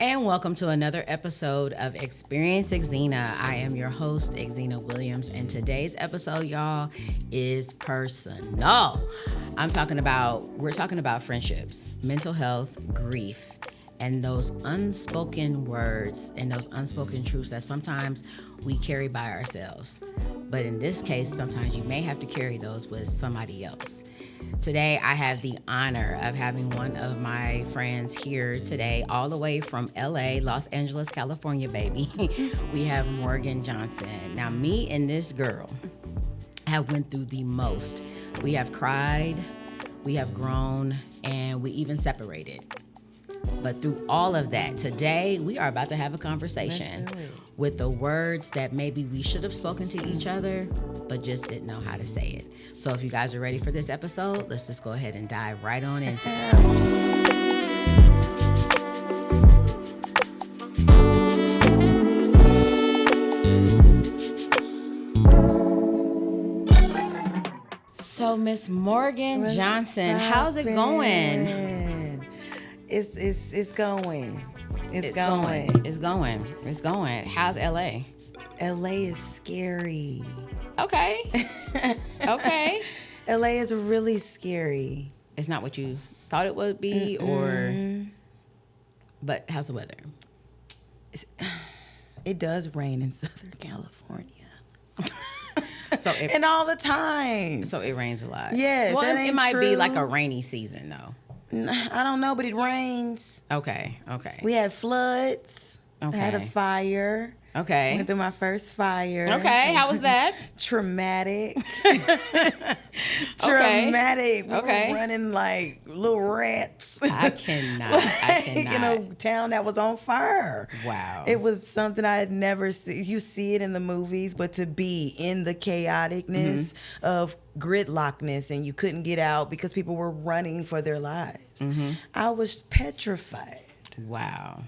And welcome to another episode of Experience Xena. I am your host, Xena Williams, and today's episode, y'all, is personal. We're talking about friendships, mental health, grief, and those unspoken words and those unspoken truths that sometimes we carry by ourselves. But in this case, sometimes you may have to carry those with somebody else. Today, I have the honor of having one of my friends here today, all the way from LA, Los Angeles, California, baby. We have Morgan Johnson. Now, me and this girl have went through the most. We have cried, we have grown, and we even separated. But through all of that, today we are about to have a conversation with the words that maybe we should have spoken to each other, but just didn't know how to say it. So if you guys are ready for this episode, let's just go ahead and dive right on into it. So Miss Morgan Johnson, how's it going? It's going. It's going. How's LA? LA is scary. Okay. LA is really scary. It's not what you thought it would be, but how's the weather? It does rain in Southern California. And all the time. So it rains a lot. Yes, well, it might be true. like a rainy season though. I don't know, but it rains. Okay. We had floods. Okay. I had a fire. Okay. Went through my first fire. Okay, how was that? Traumatic. Traumatic. We were running like little rats. I cannot. In a town that was on fire. Wow. It was something I had never seen. You see it in the movies, but to be in the chaoticness of gridlockness and you couldn't get out because people were running for their lives. I was petrified. Wow.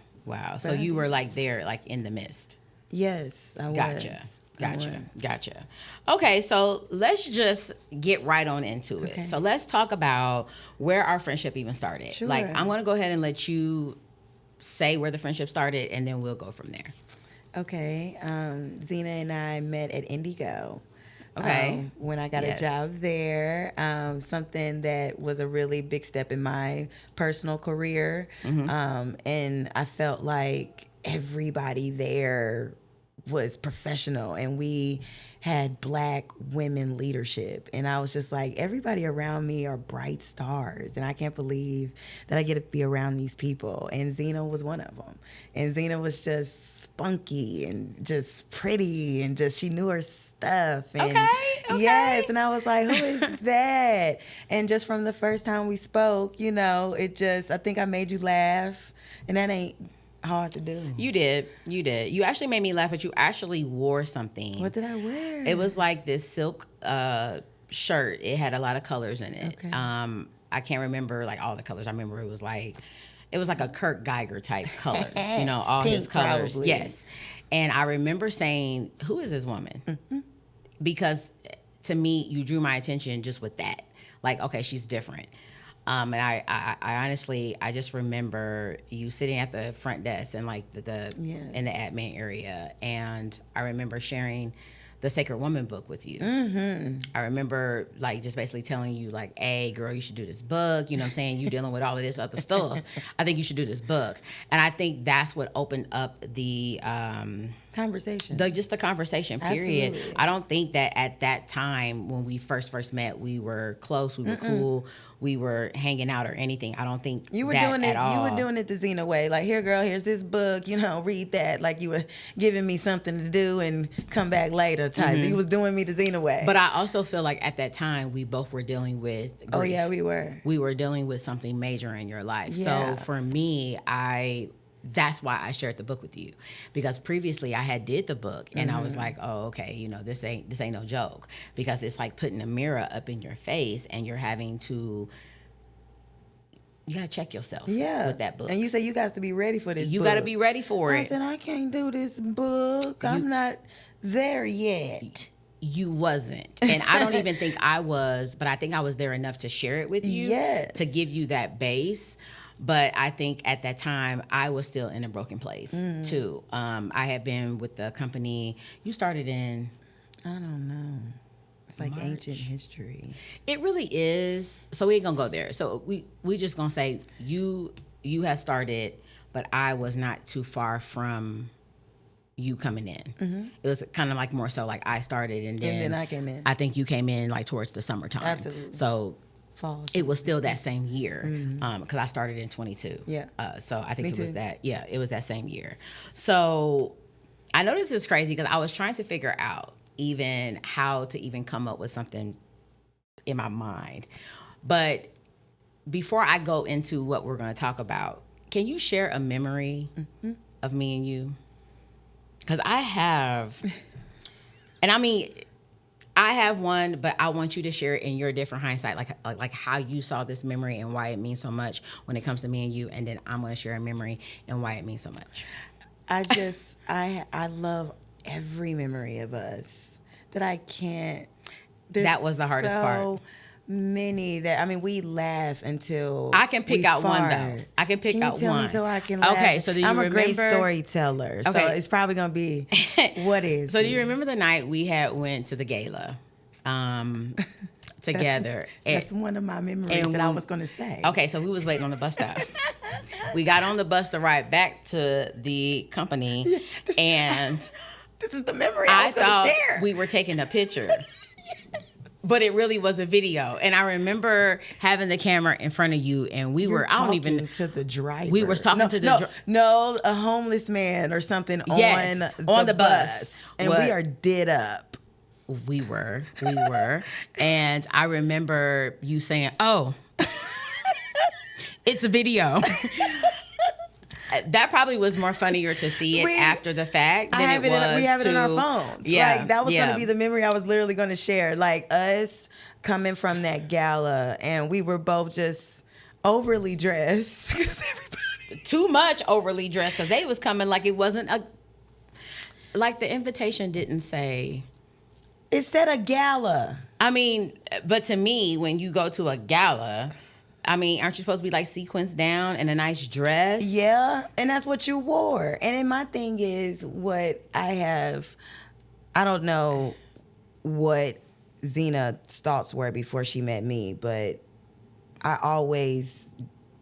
So you were like there, like in the midst. Yes, I was. Gotcha. Okay, so let's just get right on into it. Okay. So let's talk about where our friendship even started. Sure. Like, I'm going to go ahead and let you say where the friendship started, and then we'll go from there. Okay. Xena and I met at Indigo. Okay. When I got a job there, something that was a really big step in my personal career. And I felt like everybody there was professional and we had Black women leadership. And I was just like, everybody around me are bright stars. And I can't believe that I get to be around these people. And Xena was one of them. And Xena was just spunky and just pretty and just, she knew her stuff. And okay. Yes. And I was like, who is that? And just from the first time we spoke, you know, I think I made you laugh. And that ain't hard to do. You did. You actually made me laugh, but you actually wore something. What did I wear? It was like this silk shirt. It had a lot of colors in it. Okay. I can't remember like all the colors. I remember it was like a Kurt Geiger type color. You know, all Pink, his colors. probably. Yes. And I remember saying, "Who is this woman?" Because to me, you drew my attention just with that. Like, okay, she's different. And I honestly, I just remember you sitting at the front desk and like in the admin area, and I remember sharing the Sacred Woman book with you. I remember like just basically telling you like, hey girl, you should do this book. You know what I'm saying? You dealing with all of this other stuff. I think you should do this book. And I think that's what opened up the conversation. The conversation, period. Absolutely. I don't think that at that time when we first met, we were close, we were cool, we were hanging out or anything. I don't think you were that doing it. at all. You were doing it the Xena way. Like, here, girl, here's this book. You know, read that. Like you were giving me something to do and come back later type. You was doing me the Xena way. But I also feel like at that time we both were dealing with grief. Oh yeah, we were. We were dealing with something major in your life. Yeah. So for me, that's why I shared the book with you, because previously I had did the book and I was like, oh, okay, you know, this ain't no joke, because it's like putting a mirror up in your face and you're having to, you gotta check yourself with that book. And you say you got to be ready for this book. You gotta be ready for it. I said, I can't do this book. I'm not there yet. You wasn't. And I don't even think I was, but I think I was there enough to share it with you. Yes. To give you that base. But I think at that time I was still in a broken place too. I had been with the company. You started in. I don't know. It's like March. ancient history. It really is. So we ain't gonna go there. So we just gonna say you had started, but I was not too far from you coming in. It was kind of like more so like I started and then I came in. I think you came in like towards the summertime. Absolutely. So Fall. it was still that same year because I started in 22. Yeah. So I think Me it was too. that. Yeah, it was that same year. So I know this is crazy because I was trying to figure out even how to even come up with something in my mind. But before I go into what we're going to talk about, can you share a memory of me and you? Because I have, and I mean, I have one, but I want you to share it in your different hindsight, like how you saw this memory and why it means so much when it comes to me and you, and then I'm going to share a memory and why it means so much. I love every memory of us that I can't. That was the hardest part. Many that, I mean, we laugh until I can pick we out one fart. though. I can pick Can you out tell one. me so I can laugh? Okay, so do you I'm remember? a great storyteller, so Okay. it's probably gonna be what is. So do it? you remember the night we had went to the gala together? That's one of my memories and that I when- was gonna say. Okay, so we was waiting on the bus stop. We got on the bus to ride back to the company, and This is the memory I I was gonna thought share. we were taking a picture. But it really was a video. And I remember having the camera in front of you, and we were, I don't even. Talking to the driver. We was talking to the no, a homeless man or something Yes, on the bus. And What- we are did up. We were. And I remember you saying, "Oh, it's a video." That probably was more funnier to see it after the fact than it was we have it to, in our phones. Yeah, Like, that was yeah. going to be the memory I was literally going to share. Like, us coming from that gala, and we were both just overly dressed. 'Cause everybody... Too much overly dressed because they was coming like it wasn't a. Like the invitation didn't say. It said a gala. I mean, but to me, when you go to a gala, I mean, aren't you supposed to be like sequenced down in a nice dress? Yeah, and that's what you wore. And then my thing is what I don't know what Zena's thoughts were before she met me, but I always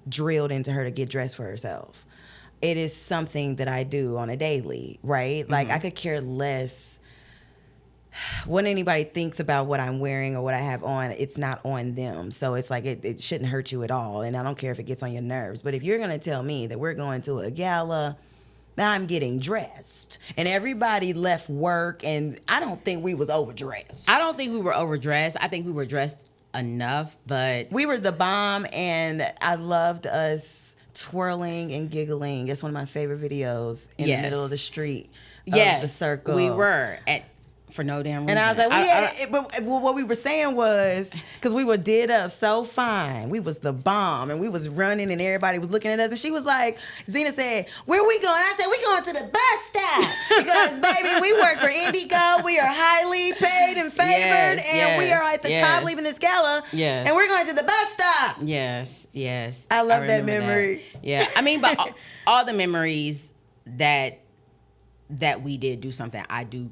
drilled into her to get dressed for herself. It is something that I do on a daily, right? Like, I could care less what anybody thinks about what I'm wearing or what I have on. It's not on them. So it's like it shouldn't hurt you at all. And I don't care if it gets on your nerves. But if you're going to tell me that we're going to a gala, now I'm getting dressed. And everybody left work, and I don't think we was overdressed. I don't think we were overdressed. I think we were dressed enough, but We were the bomb, and I loved us twirling and giggling. It's one of my favorite videos in the middle of the street of the circle. we were for no damn reason. And I was like, but what we were saying was, because we were did up so fine. We was the bomb, and we was running, and everybody was looking at us. And she was like, Zena said, "Where we going?" I said, "We going to the bus stop." Because, baby, we work for Indigo. We are highly paid and favored. And we are at the top leaving this gala. Yes. And we're going to the bus stop. Yes. I love that remember memory. that. Yeah. I mean, but all the memories that we did do something, I do.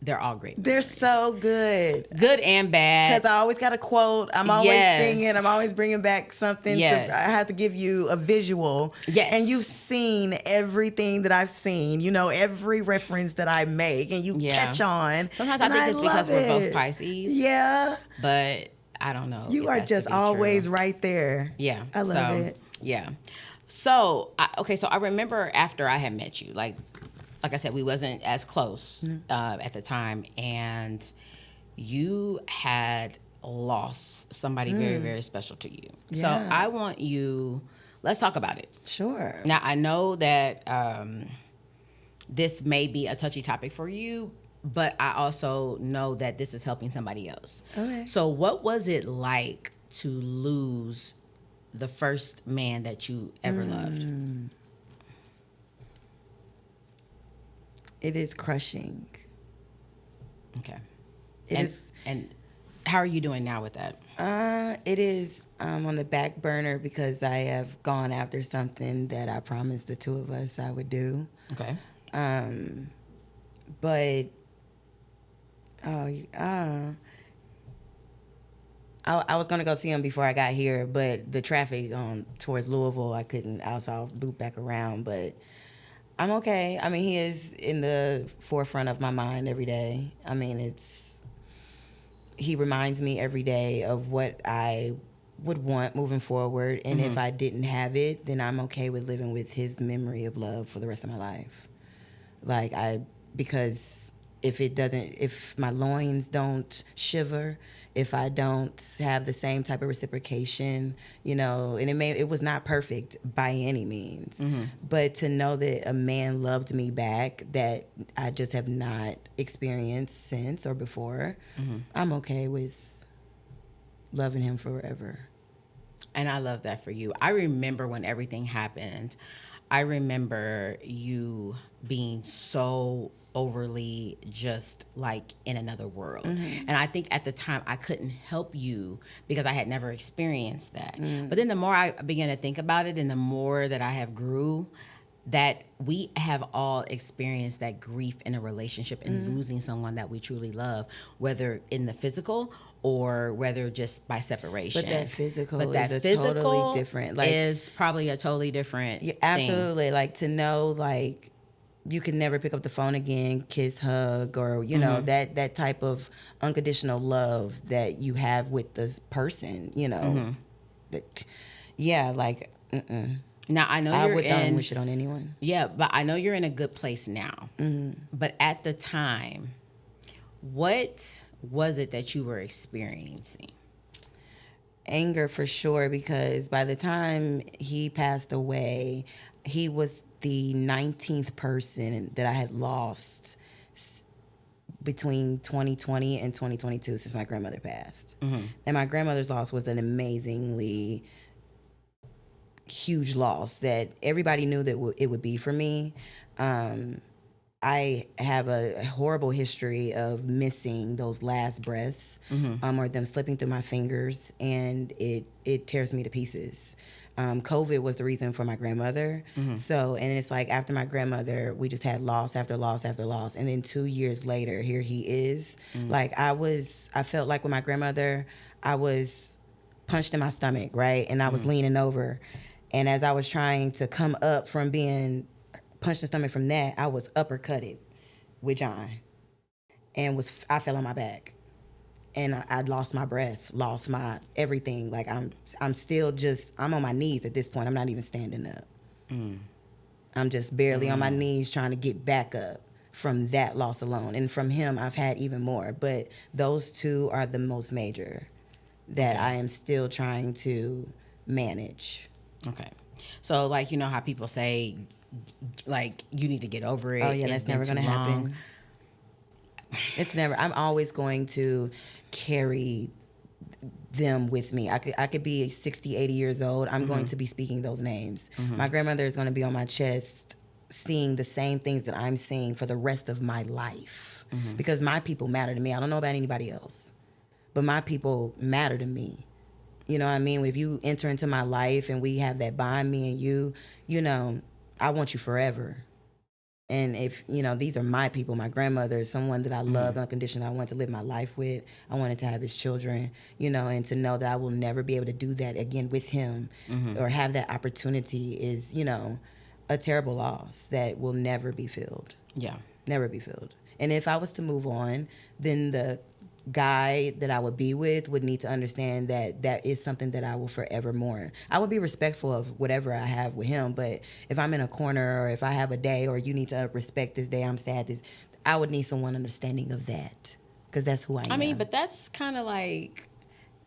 They're all great. They're so good. Good and bad. Because I always got a quote. I'm always singing. I'm always bringing back something. Yes. I have to give you a visual. Yes. And you've seen everything that I've seen. You know, every reference that I make. And you catch on. Sometimes I think it's because we're both Pisces. Yeah. But I don't know. You if are that's to just be always true. right there. Yeah. I love it. Yeah. So, so I remember after I had met you, like I said, we wasn't as close at the time, and you had lost somebody very, very special to you. So I want you, let's talk about it. Sure. Now, I know that this may be a touchy topic for you, but I also know that this is helping somebody else. Okay. So what was it like to lose the first man that you ever loved? It is crushing. Okay. It is. And How are you doing now with that? It is on the back burner because I have gone after something that I promised the two of us I would do. Okay. But I was gonna go see him before I got here, but the traffic towards Louisville, I couldn't. I'll loop back around, but I'm okay. I mean, he is in the forefront of my mind every day. I mean, he reminds me every day of what I would want moving forward, and if I didn't have it, then I'm okay with living with his memory of love for the rest of my life. Because if my loins don't shiver, if I don't have the same type of reciprocation, and it was not perfect by any means, but to know that a man loved me back that I just have not experienced since or before, I'm okay with loving him forever. And I love that for you. I remember when everything happened, I remember you being so overly just like in another world. And I think at the time I couldn't help you because I had never experienced that. But then the more I began to think about it and the more that I have grew, that we have all experienced that grief in a relationship and losing someone that we truly love, whether in the physical or whether just by separation. But that physical is a totally different. Is probably a totally different absolutely thing. Like to know you can never pick up the phone again, kiss, hug, or that type of unconditional love that you have with this person. Now I know I don't wish it on anyone. Yeah, but I know you're in a good place now. But at the time, what was it that you were experiencing? Anger for sure, because by the time he passed away, he was the 19th person that I had lost between 2020 and 2022 since my grandmother passed. And my grandmother's loss was an amazingly huge loss that everybody knew that it would be for me. I have a horrible history of missing those last breaths, or them slipping through my fingers, and it tears me to pieces. COVID was the reason for my grandmother. So, and it's like after my grandmother, we just had loss after loss after loss. And then 2 years later, here he is. Like I felt like with my grandmother, I was punched in my stomach, right? And I was leaning over. And as I was trying to come up from being punched in the stomach from that, I was uppercutted with John. And I fell on my back. And I lost my breath, lost my everything. Like I'm still I'm on my knees at this point. I'm not even standing up. I'm just barely on my knees trying to get back up from that loss alone. And from him, I've had even more. But those two are the most major that I am still trying to manage. Okay. So like, how people say, like, you need to get over it. Oh yeah, that's never going to happen. It's never. I'm always going to carry them with me. I could be 60, 80 years old. I'm going to be speaking those names. My grandmother is going to be on my chest seeing the same things that I'm seeing for the rest of my life. Because my people matter to me. I don't know about anybody else, but my people matter to me. You know what I mean? If you enter into my life and we have that bond, me and you, I want you forever. And if, these are my people, my grandmother, someone that I loved unconditionally, I wanted to live my life with. I wanted to have his children, and to know that I will never be able to do that again with him or have that opportunity is, a terrible loss that will never be filled. Yeah. Never be filled. And if I was to move on, then the guy that I would be with would need to understand that that is something that I will forever mourn. I would be respectful of whatever I have with him, but if I'm in a corner or if I have a day or you need to respect this day, I'm sad, I would need someone understanding of that because that's who I am. I mean, but that's kind of like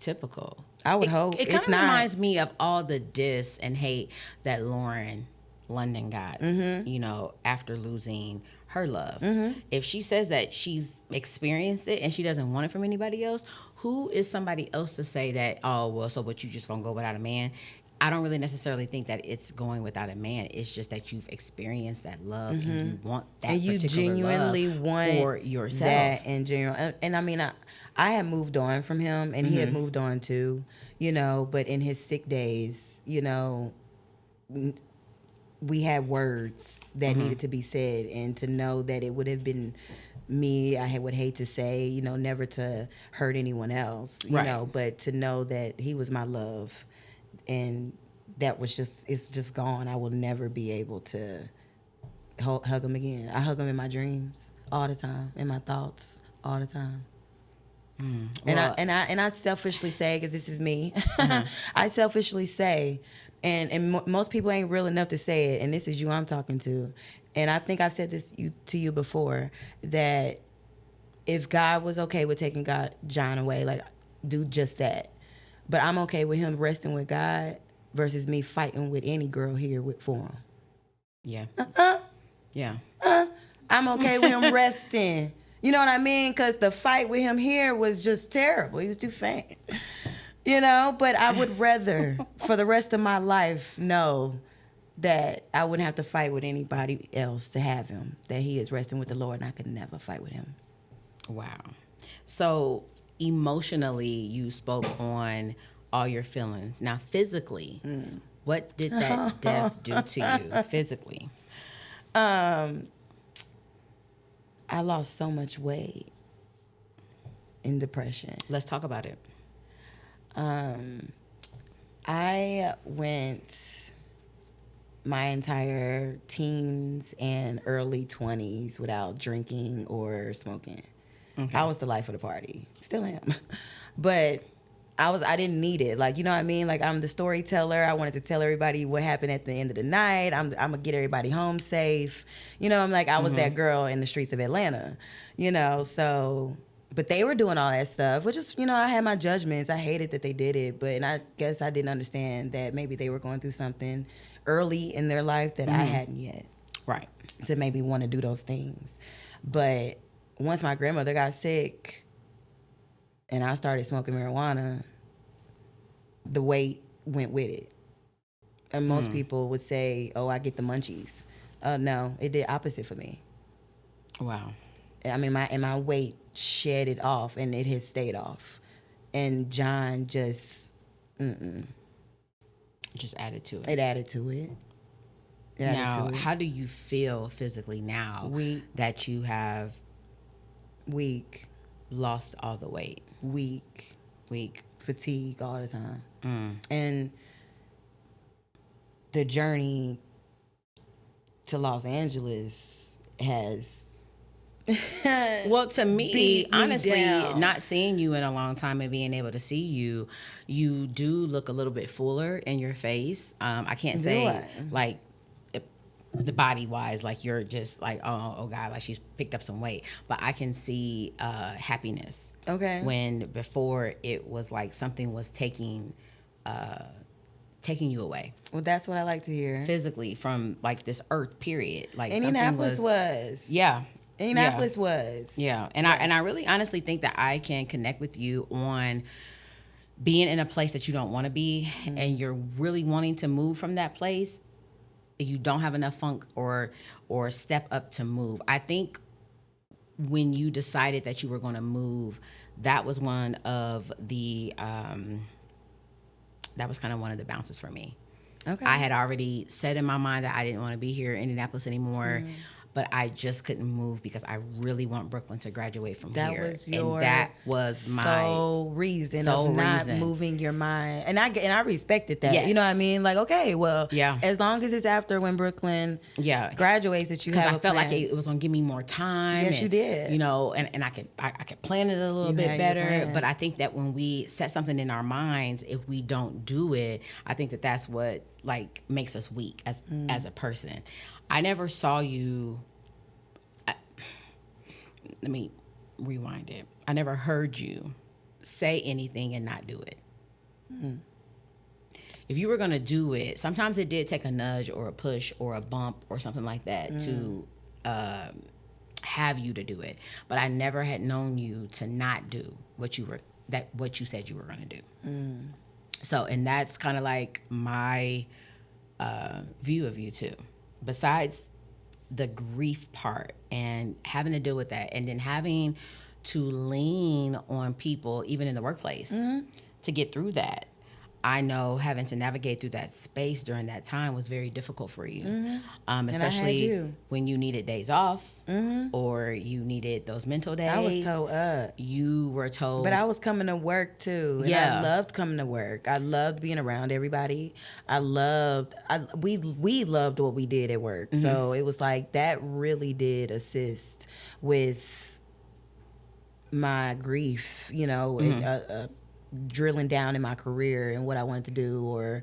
typical. I would hope. It kind of reminds me of all the diss and hate that Lauren London got, after losing her love. If she says that she's experienced it and she doesn't want it from anybody else, who is somebody else to say that, oh, well, so but you just gonna go without a man? I don't really necessarily think that it's going without a man. It's just that you've experienced that love and you want that And you particular genuinely love want for yourself. that in general. And I mean, I had moved on from him, and he had moved on too, you know. But in his sick days, you know, we had words that needed to be said, and to know that it would have been me, I would hate to say, you know, never to hurt anyone else, you know, but to know that he was my love, and that was just, it's just gone. I will never be able to hug him again. I hug him in my dreams all the time, in my thoughts all the time. Well, And I selfishly say, because this is me, I selfishly say, and most people ain't real enough to say it, and this is you I'm talking to, and I think I've said this to you before, that if God was okay with taking John away, like, do just that. But I'm okay with him resting with God versus me fighting with any girl here for him. Yeah. Yeah. I'm okay with him resting. You know what I mean? Because the fight with him here was just terrible. He was too faint. You know? But I would rather, for the rest of my life, know that I wouldn't have to fight with anybody else to have him. That he is resting with the Lord, and I could never fight with him. Wow. So emotionally, you spoke on all your feelings. Now, physically, what did that death do to you physically? I lost so much weight in depression. Let's talk about it. I went my entire teens and early 20s without drinking or smoking. Okay. I was the life of the party. Still am. But I didn't need it. Like, you know what I mean? Like, I'm the storyteller. I wanted to tell everybody what happened at the end of the night. I'm going to get everybody home safe. You know, I'm like, I was that girl in the streets of Atlanta, you know, so, but they were doing all that stuff, which is, you know, I had my judgments. I hated that they did it, but, and I guess I didn't understand that maybe they were going through something early in their life that I hadn't yet. Right. To maybe want to do those things. But once my grandmother got sick and I started smoking marijuana, the weight went with it. And most people would say, oh, I get the munchies. No, it did opposite for me. Wow. I mean, my weight shed it off, and it has stayed off. And John just, Just added to it. It added to it. Now, how do you feel physically now that you have weak, lost all the weight? Weak, fatigue all the time. And the journey to Los Angeles has well, to me, honestly, down. Not seeing you in a long time and being able to see you, you do look a little bit fuller in your face. I can't say like the body wise, like you're just like, oh God, like she's picked up some weight, but I can see happiness. Okay. When before it was like something was taking you away. Well, that's what I like to hear. Physically from like this earth period. Like Indianapolis was. Yeah. Indianapolis was. Yeah. And I really honestly think that I can connect with you on being in a place that you don't want to be and you're really wanting to move from that place. You don't have enough funk or step up to move. I think when you decided that you were going to move, that was one of the that was kind of one of the bounces for me. Okay. I had already said in my mind that I didn't want to be here in Indianapolis anymore, but I just couldn't move because I really want Brooklyn to graduate from here. That was my reason of not moving your mind. And I respected that. Yes. You know what I mean? Like, okay, well, as long as it's after when Brooklyn graduates that you have a plan. Because I felt like it was going to give me more time. Yes, you did. You know, and I could plan it a little bit better. But I think that when we set something in our minds, if we don't do it, I think that that's what like makes us weak as a person. I never saw you. Let me rewind it. I never heard you say anything and not do it. If you were going to do it, sometimes it did take a nudge or a push or a bump or something like that to have you to do it. But I never had known you to not do what you said you were going to do. So, and that's kind of like my view of you too. Besides the grief part and having to deal with that, and then having to lean on people, even in the workplace, to get through that. I know having to navigate through that space during that time was very difficult for you, especially when you needed days off or you needed those mental days. I was told up. You were told. But I was coming to work too. And I loved coming to work. I loved being around everybody. We loved what we did at work. So it was like that really did assist with my grief, drilling down in my career and what I wanted to do, or,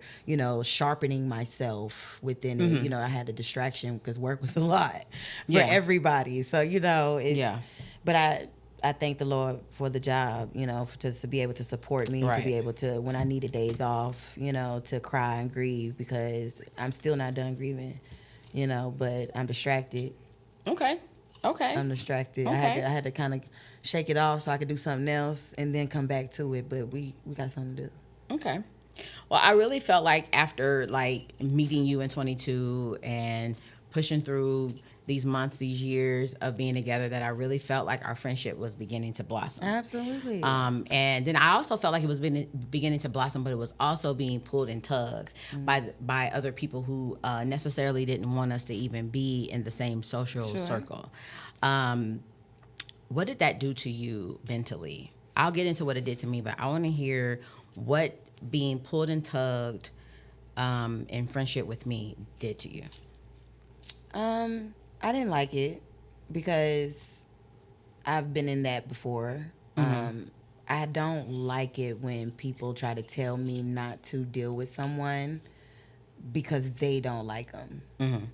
sharpening myself within it. I had a distraction because work was a lot for everybody. So, but I thank the Lord for the job, to be able to support me, to be able to, when I needed days off, to cry and grieve, because I'm still not done grieving, but I'm distracted. Okay. I'm distracted. Okay. I had to kind of shake it off so I could do something else and then come back to it. But we got something to do. Okay. Well, I really felt like after meeting you in 22 and pushing through these months, these years of being together, that I really felt like our friendship was beginning to blossom. Absolutely. And then I also felt like it was beginning to blossom, but it was also being pulled and tugged by other people who necessarily didn't want us to even be in the same social circle. What did that do to you mentally? I'll get into what it did to me, but I want to hear what being pulled and tugged in friendship with me did to you. I didn't like it because I've been in that before. I don't like it when people try to tell me not to deal with someone because they don't like them.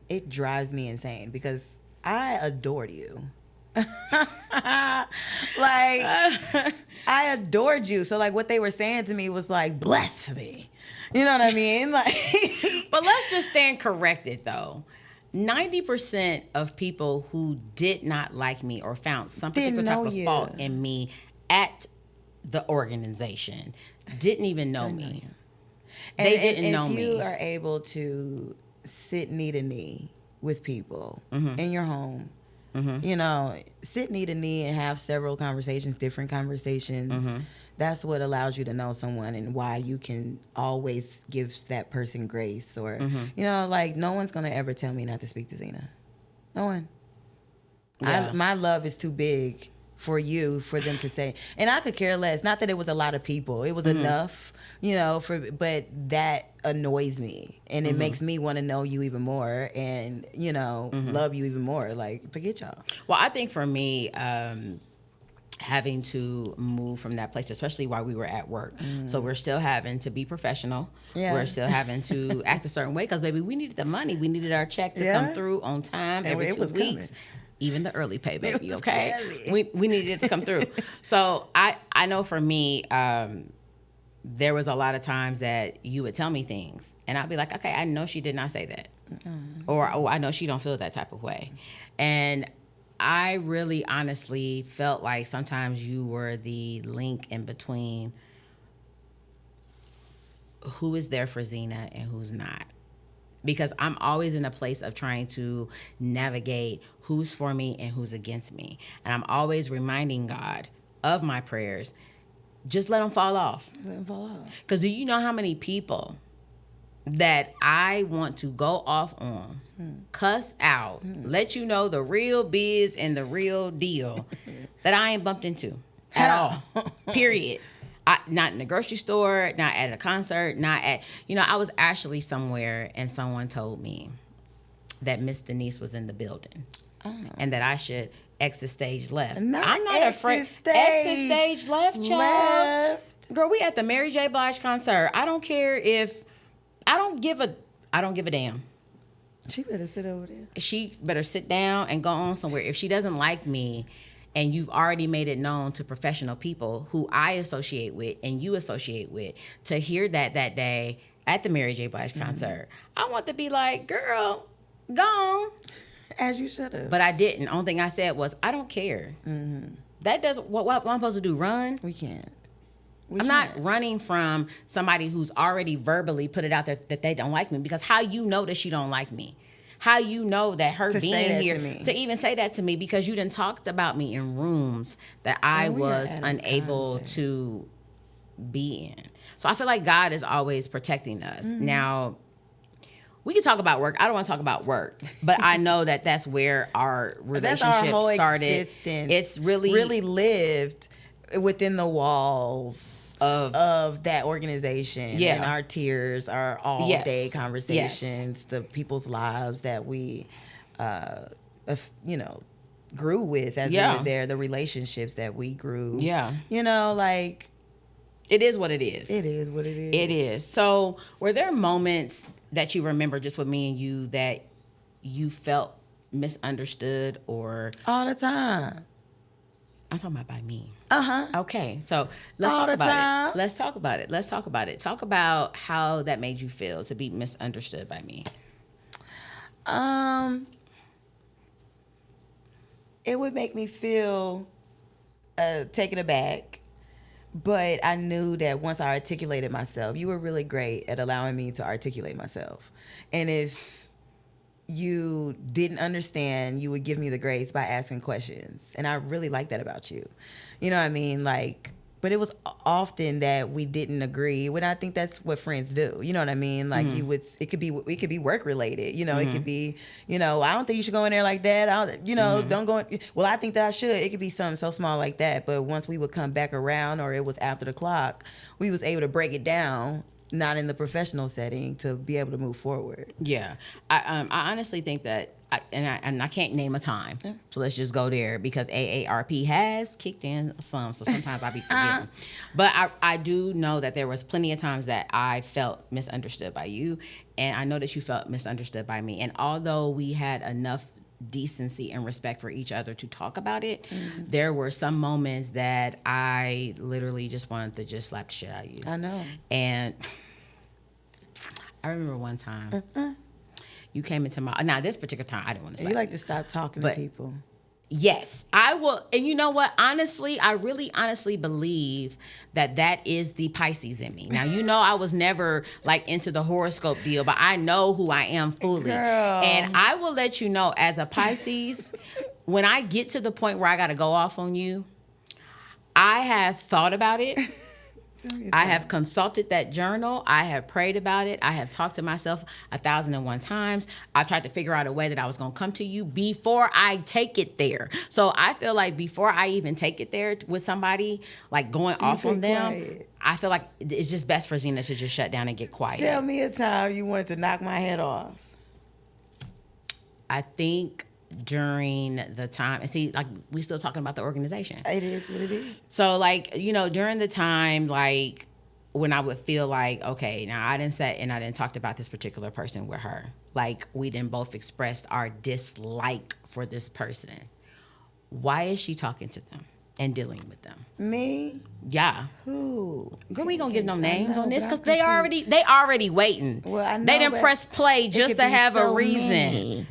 It drives me insane because I adored you. I adored you. So what they were saying to me was blasphemy. You know what I mean? But let's just stand corrected though. 90% of people who did not like me or found some particular type of fault in me at the organization didn't even know me. They didn't know me. If you are able to sit knee to knee with people in your home, sit knee to knee and have several conversations, different conversations. That's what allows you to know someone and why you can always give that person grace. Or, no one's going to ever tell me not to speak to Zena. No one. Yeah. My love is too big for them to say. And I could care less. Not that it was a lot of people. It was enough, but that annoys me. And it makes me want to know you even more and, love you even more. Forget y'all. Well, I think for me, having to move from that place, especially while we were at work. So we're still having to be professional. Yeah. We're still having to act a certain way because, baby, we needed the money. We needed our check to come through on time every 2 weeks. Coming. Even the early pay, baby, okay? We needed it to come through. So I know for me, there was a lot of times that you would tell me things, and I'd be like, okay, I know she did not say that. Or, I know she don't feel that type of way. And I really honestly felt like sometimes you were the link in between who is there for Zena and who's not. Because I'm always in a place of trying to navigate who's for me and who's against me. And I'm always reminding God of my prayers. Just let them fall off. Let them fall off. Because do you know how many people that I want to go off on, cuss out, let you know the real biz and the real deal that I ain't bumped into at all. Period. Not in the grocery store, not at a concert, not at, I was actually somewhere and someone told me that Miss Denise was in the building and that I should exit stage left. I'm not afraid. Exit stage left, child. Girl, we at the Mary J. Blige concert. I don't care if, I don't give a damn. She better sit over there. She better sit down and go on somewhere. If she doesn't like me, and you've already made it known to professional people who I associate with and you associate with, to hear that day at the Mary J. Blige concert, I want to be like, girl, gone. As you should have. But I didn't. Only thing I said was, I don't care. That doesn't, what am I supposed to do, run? We can't. I'm not running from somebody who's already verbally put it out there that they don't like me, because how you know that she don't like me? How you know that her To say being that here to me. to even say that to me, because you done talked about me in rooms that I And we are was at a unable concert. to be in. So I feel like God is always protecting us. Now, we can talk about work. I don't want to talk about work, but I know that that's where our That's our relationship whole started. existence. It's really lived within the walls of that organization. Yeah. And our tears, our all Yes. day conversations, the people's lives that we, grew with as we Yeah. were there, the relationships that we grew. Yeah. Like, it is what it is. it is what it is. It is. So, were there moments that you remember just with me and you that you felt misunderstood, or All the time. I'm talking about by me? Uh-huh. Okay, so let's All talk the about time. it. Let's talk about it. Let's talk about it. Talk about how that made you feel to be misunderstood by me. It would make me feel taken aback. But I knew that once I articulated myself, you were really great at allowing me to articulate myself. And if you didn't understand, you would give me the grace by asking questions. And I really like that about you. You know what I mean? Like, but it was often that we didn't agree. When I think that's what friends do. You know what I mean? Like it could be work related. It could be, I don't think you should go in there like that. Don't go. Well, I think that I should. It could be something so small like that. But once we would come back around, or it was after the clock, we was able to break it down. Not in the professional setting, to be able to move forward. Yeah, I honestly think that, I can't name a time, so let's just go there, because AARP has kicked in some, so sometimes I be forgetting. But I do know that there was plenty of times that I felt misunderstood by you, and I know that you felt misunderstood by me. And although we had enough decency and respect for each other to talk about it, there were some moments that I literally just wanted to just slap the shit out of you. I know. And I remember one time you came into now this particular time I didn't want to slap You like to stop talking to people. Yes, I will. And you know what? Honestly, I really honestly believe that is the Pisces in me. Now, I was never like into the horoscope deal, but I know who I am fully. Girl. And I will let you know, as a Pisces, when I get to the point where I got to go off on you, I have thought about it. I have consulted that journal. I have prayed about it. I have talked to myself 1,001 times. I've tried to figure out a way that I was going to come to you before I take it there. So I feel like before I even take it there with somebody, like going off on them, quiet. I feel like it's just best for Zena to just shut down and get quiet. Tell me a time you wanted to knock my head off. I think during the time, and see, like, we still talking about the organization. It is what it is. So, like, during the time, like, when I would feel like, okay, now I didn't sit and I didn't talk about this particular person with her. Like, we didn't both expressed our dislike for this person. Why is she talking to them and dealing with them? Me? Yeah. Who? Girl, we gonna give no names on this, because they already waiting. Well, I know, they didn't press play just to have a reason. Many.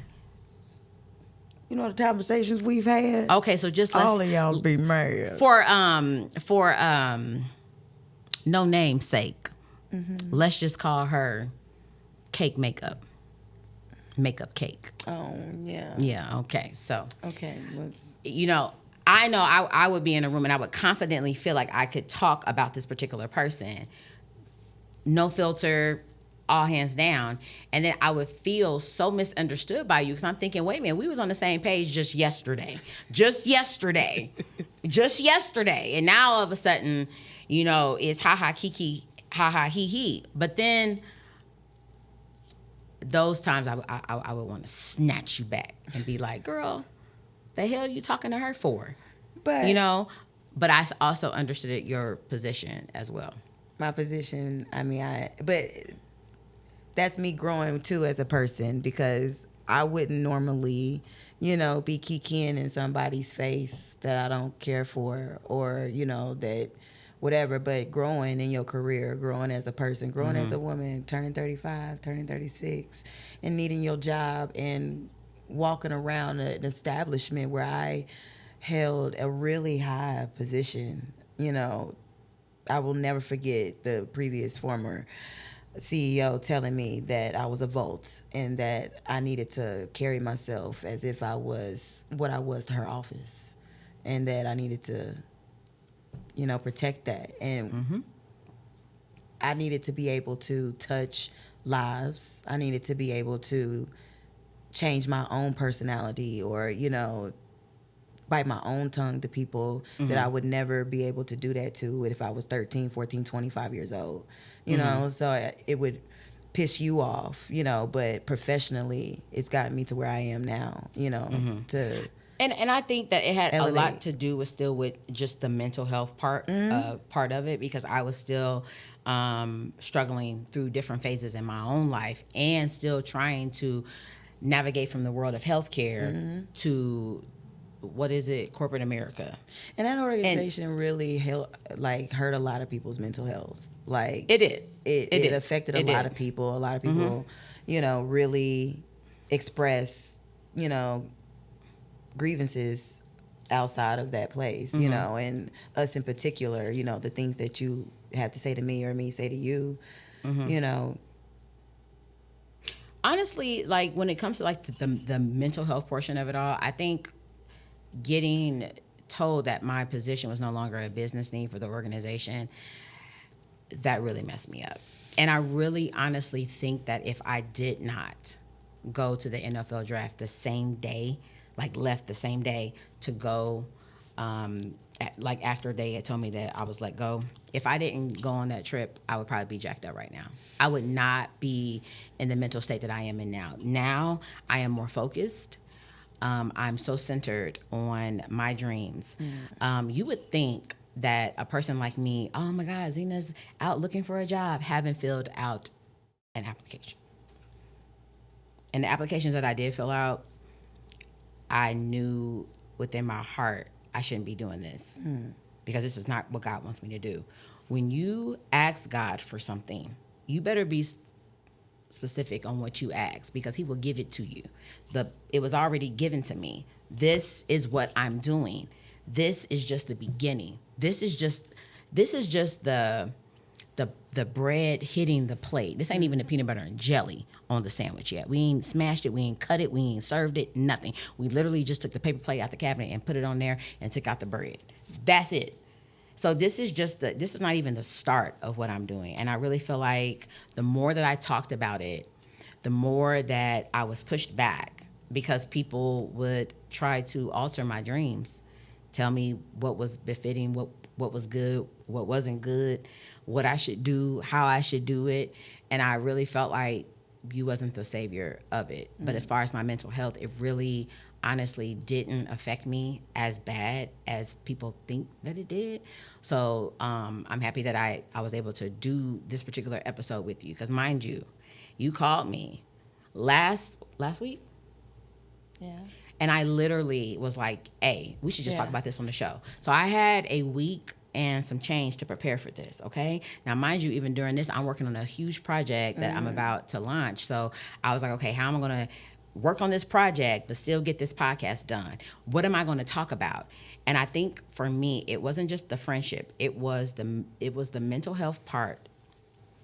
You know the conversations we've had? Okay, so just all of y'all be mad. For no name's sake, let's just call her Cake Makeup. Makeup Cake. Oh, yeah. Yeah, okay. So okay, I know I would be in a room and I would confidently feel like I could talk about this particular person. No filter, all hands down. And then I would feel so misunderstood by you, because I'm thinking, wait a minute, we was on the same page just yesterday. Just yesterday. And now all of a sudden, it's ha-ha, kiki, ha-ha, he-he. But then those times I would want to snatch you back and be like, girl, the hell you talking to her for? But, but I also understood your position as well. My position, but that's me growing too as a person, because I wouldn't normally, be kikiing in somebody's face that I don't care for, or, that whatever, but growing in your career, growing as a person, growing as a woman, turning 35, turning 36, and needing your job, and walking around an establishment where I held a really high position, I will never forget the previous former CEO telling me that I was a volt and that I needed to carry myself as if I was what I was to her office, and that I needed to, protect that. And I needed to be able to touch lives. I needed to be able to change my own personality, or, bite my own tongue to people that I would never be able to do that to if I was 13, 14, 25 years old. So it would piss you off, but professionally it's gotten me to where I am now, to And I think that it had elevate. a lot to do with just the mental health part of it, because I was still struggling through different phases in my own life and still trying to navigate from the world of healthcare to corporate America. And that organization really hurt a lot of people's mental health. Like It did. It affected a lot of people. A lot of people, really express, grievances outside of that place, and us in particular, the things that you have to say to me or me say to you, Honestly, like when it comes to like the mental health portion of it all, I think getting told that my position was no longer a business need for the organization, that really messed me up. And I really honestly think that if I did not go to the NFL draft the same day, like left the same day to go, after they had told me that I was let go, if I didn't go on that trip, I would probably be jacked up right now. I would not be in the mental state that I am in now. Now I am more focused. I'm so centered on my dreams. You would think that a person like me, oh my God, Zena's out looking for a job, haven't filled out an application. And the applications that I did fill out, I knew within my heart I shouldn't be doing this because this is not what God wants me to do. When you ask God for something, you better be specific on what you ask, because he will give it to you. It was already given to me. This is what I'm doing. This is just the beginning. This is just the bread hitting the plate. This ain't even the peanut butter and jelly on the sandwich yet. We ain't smashed it, we ain't cut it, we ain't served it, nothing. We literally just took the paper plate out the cabinet and put it on there and took out the bread. That's it. So this is not even the start of what I'm doing. And I really feel like the more that I talked about it, the more that I was pushed back, because people would try to alter my dreams, tell me what was befitting, what was good, what wasn't good, what I should do, how I should do it. And I really felt like you wasn't the savior of it. But as far as my mental health, it really honestly didn't affect me as bad as people think that it did. So I'm happy that I was able to do this particular episode with you, because mind you, you called me last week. Yeah. And I literally was like, hey, we should just talk about this on the show. So I had a week and some change to prepare for this, okay? Now, mind you, even during this, I'm working on a huge project that I'm about to launch. So I was like, okay, how am I going to work on this project but still get this podcast done? What am I going to talk about? And I think for me, it wasn't just the friendship. It was the mental health part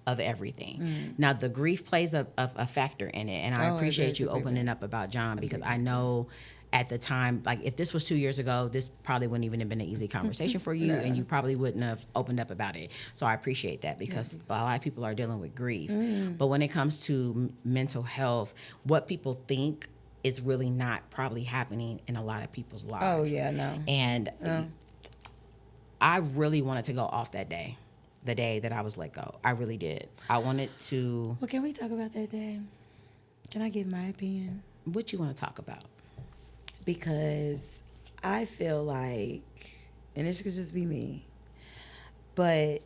of everything. Now, the grief plays a factor in it, and I appreciate you opening up about John, because I know at the time, like if this was 2 years ago, this probably wouldn't even have been an easy conversation for you, and you probably wouldn't have opened up about it. So I appreciate that, because a lot of people are dealing with grief. But when it comes to mental health, what people think is really not probably happening in a lot of people's lives. Oh, yeah, no. And I really wanted to go off that day. The day that I was let go. I really did. I wanted to... Well, can we talk about that day? Can I give my opinion? What you want to talk about? Because I feel like, and this could just be me, but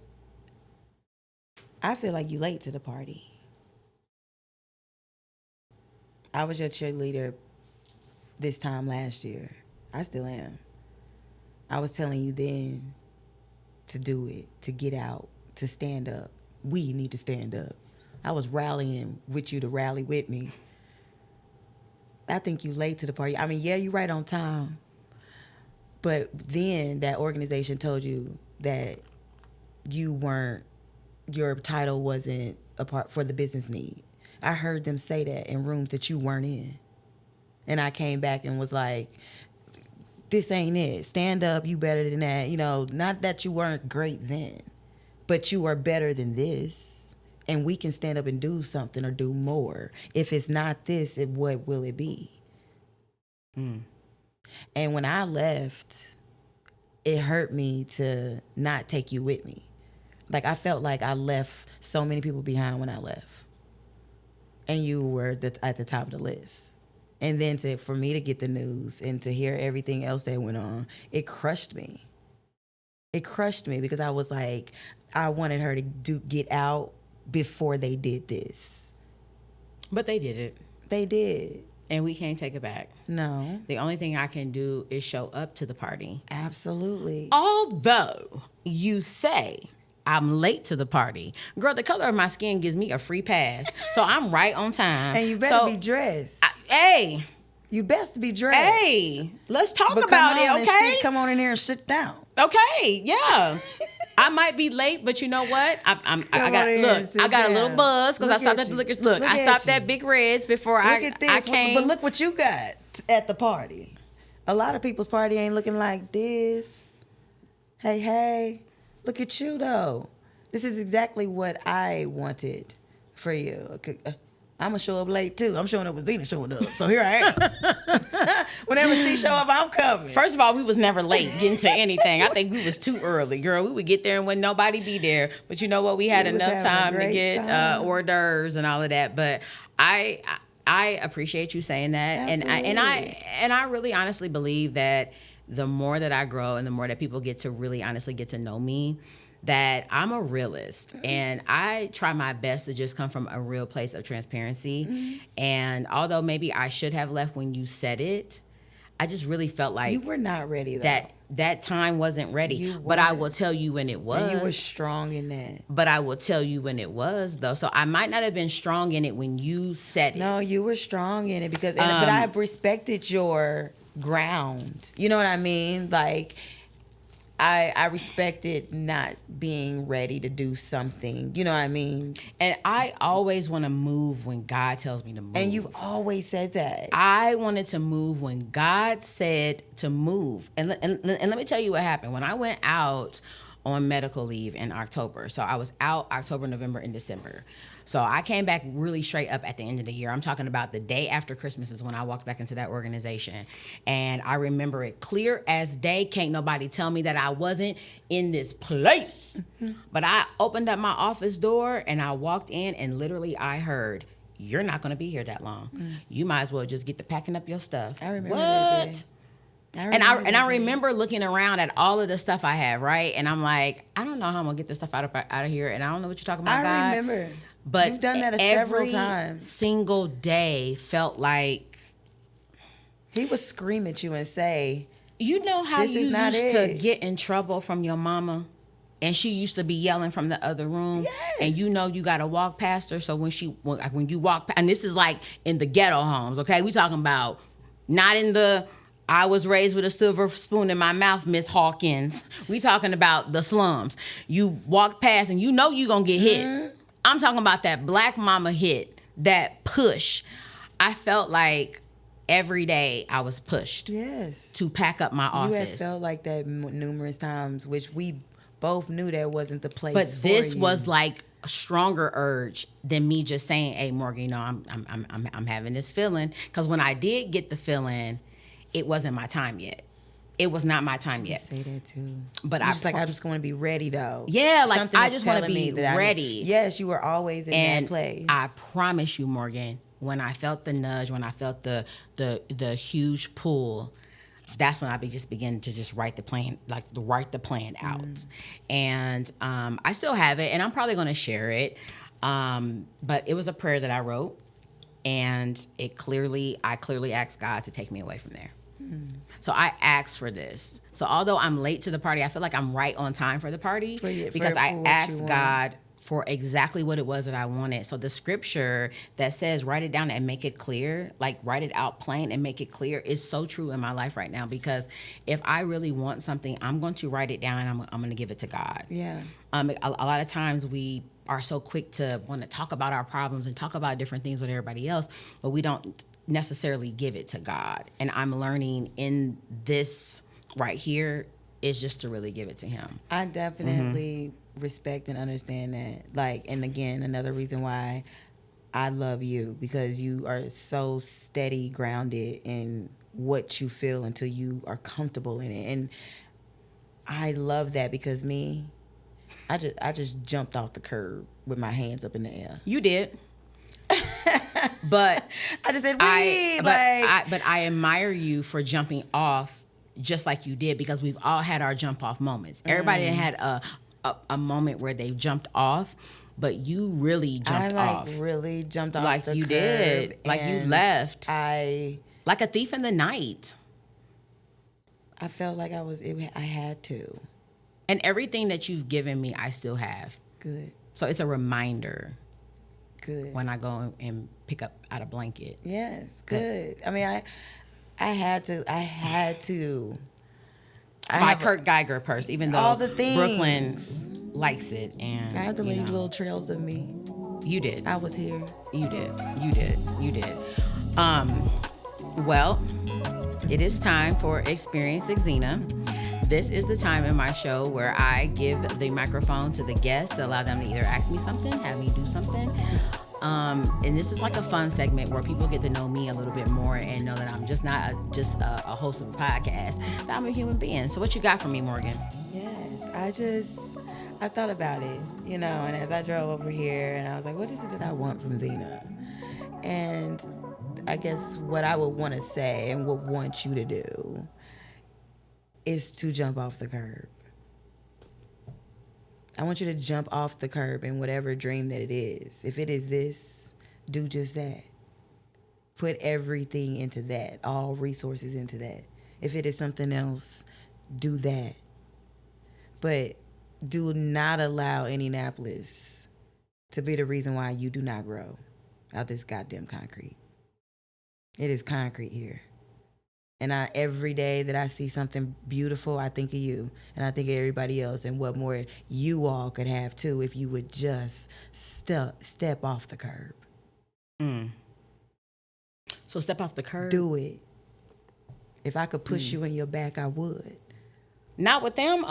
I feel like you late to the party. I was your cheerleader this time last year. I still am. I was telling you then to do it, to get out, to stand up. We need to stand up. I was rallying with you to rally with me. I think you late to the party. I mean, yeah, you're right on time. But then that organization told you that your title wasn't a part for the business need. I heard them say that in rooms that you weren't in. And I came back and was like, this ain't it. Stand up, you better than that. Not that you weren't great then, but you are better than this. And we can stand up and do something or do more. If it's not this, what will it be? And when I left, it hurt me to not take you with me. Like, I felt like I left so many people behind when I left. And you were at the top of the list. And then for me to get the news and to hear everything else that went on, it crushed me. It crushed me because I was like, I wanted her to get out before they did this. But they did it. They did. And we can't take it back. No. The only thing I can do is show up to the party. Absolutely. Although you say I'm late to the party. Girl, the color of my skin gives me a free pass. So I'm right on time. And you better be dressed. Hey. You best be dressed. Hey. Let's talk about it, okay? Come on in here and sit down. Okay, yeah. I might be late, but you know what? I got a little buzz because I stopped at the liquor. Look, I stopped at Big Reds before I came. But look what you got at the party. A lot of people's party ain't looking like this. Hey, look at you though. This is exactly what I wanted for you. Okay. I'm going to show up late, too. I'm showing up with Zena showing up. So here I am. Whenever she show up, I'm coming. First of all, we was never late getting to anything. I think we was too early, girl. We would get there and wouldn't nobody be there. But you know what? We had enough time to get hors d'oeuvres and all of that. But I appreciate you saying that. Absolutely. And I really honestly believe that the more that I grow and the more that people get to really honestly get to know me, that I'm a realist and I try my best to just come from a real place of transparency. Mm-hmm. And although maybe I should have left when you said it, I just really felt like you were not ready though. That time wasn't ready. But I will tell you when it was. And you were strong in that. But I will tell you when it was though. So I might not have been strong in it when you said it. No, you were strong in it but I respected your ground. You know what I mean? Like I respected not being ready to do something. You know what I mean? And I always want to move when God tells me to move. And you've always said that. I wanted to move when God said to move. And let me tell you what happened. When I went out on medical leave in October, so I was out October, November, and December. So I came back really straight up at the end of the year. I'm talking about the day after Christmas is when I walked back into that organization. And I remember it clear as day. Can't nobody tell me that I wasn't in this place. Mm-hmm. But I opened up my office door and I walked in and literally I heard, you're not going to be here that long. Mm. You might as well just get to packing up your stuff. I remember that day. I remember looking around at all of the stuff I have, right? And I'm like, I don't know how I'm going to get this stuff out of here. And I don't know what you're talking about, God. I remember. But you've done that several times. Every single day felt like he would scream at you and say, "You know how you used to get in trouble from your mama, and she used to be yelling from the other room, yes. And you know you got to walk past her. So when you walk, and this is like in the ghetto homes, okay? We talking about not in the." I was raised with a silver spoon in my mouth, Miss Hawkins. We talking about the slums. You walk past and you know you gonna get hit. Mm-hmm. I'm talking about that black mama hit, that push. I felt like every day I was pushed. Yes. To pack up my office. You had felt like that numerous times, which we both knew that wasn't the place. But this was like a stronger urge than me just saying, "Hey, Morgan, you know, I'm having this feeling." Because when I did get the feeling, it wasn't my time yet. It was not my time yet. Say that too. But I'm just going to be ready though. Yeah, like I just want to be ready. Yes, you were always in that place. I promise you, Morgan, when I felt the nudge, when I felt the huge pull, that's when I just began to just write the plan out. Mm. And I still have it, and I'm probably going to share it. But it was a prayer that I wrote, and I clearly asked God to take me away from there. So I asked for this. So although I'm late to the party, I feel like I'm right on time for the party because I asked God for exactly what it was that I wanted. So the scripture that says write it down and make it clear, like write it out plain and make it clear, is so true in my life right now, because if I really want something, I'm going to write it down and I'm going to give it to God. Yeah. A lot of times we are so quick to want to talk about our problems and talk about different things with everybody else, but we don't necessarily give it to God. And I'm learning in this right here is just to really give it to him. I definitely respect and understand that. Like, and again, another reason why I love you, because you are so steady, grounded in what you feel until you are comfortable in it. And I love that, because I just jumped off the curb with my hands up in the air. You did. But I just said, but I admire you for jumping off just like you did, because we've all had our jump off moments. Everybody had a moment where they jumped off, but you really jumped off. I really jumped off like the you curb. Did. Like you left. Like a thief in the night. I felt like I had to. And everything that you've given me, I still have. Good. So it's a reminder. Good. When I go and pick up out a blanket. Yes, good. I mean, I had to. My Kurt Geiger purse, even though all the things. Brooklyn likes it, and I have to leave little trails of me. You did. I was here. You did. Well, it is time for Experience Exena. This is the time in my show where I give the microphone to the guests to allow them to either ask me something, have me do something. And this is like a fun segment where people get to know me a little bit more and know that I'm just not a host of a podcast, that I'm a human being. So what you got for me, Morgan? Yes, I thought about it, and as I drove over here, and I was like, what is it that I want from Xena? And I guess what I would want to say and would want you to do is to jump off the curb. I want you to jump off the curb in whatever dream that it is. If it is this, do just that. Put everything into that, all resources into that. If it is something else, do that. But do not allow Indianapolis to be the reason why you do not grow out this goddamn concrete. It is concrete here. And every day that I see something beautiful, I think of you. And I think of everybody else and what more you all could have too if you would just step off the curb. So step off the curb? Do it. If I could push you in your back, I would. Not with them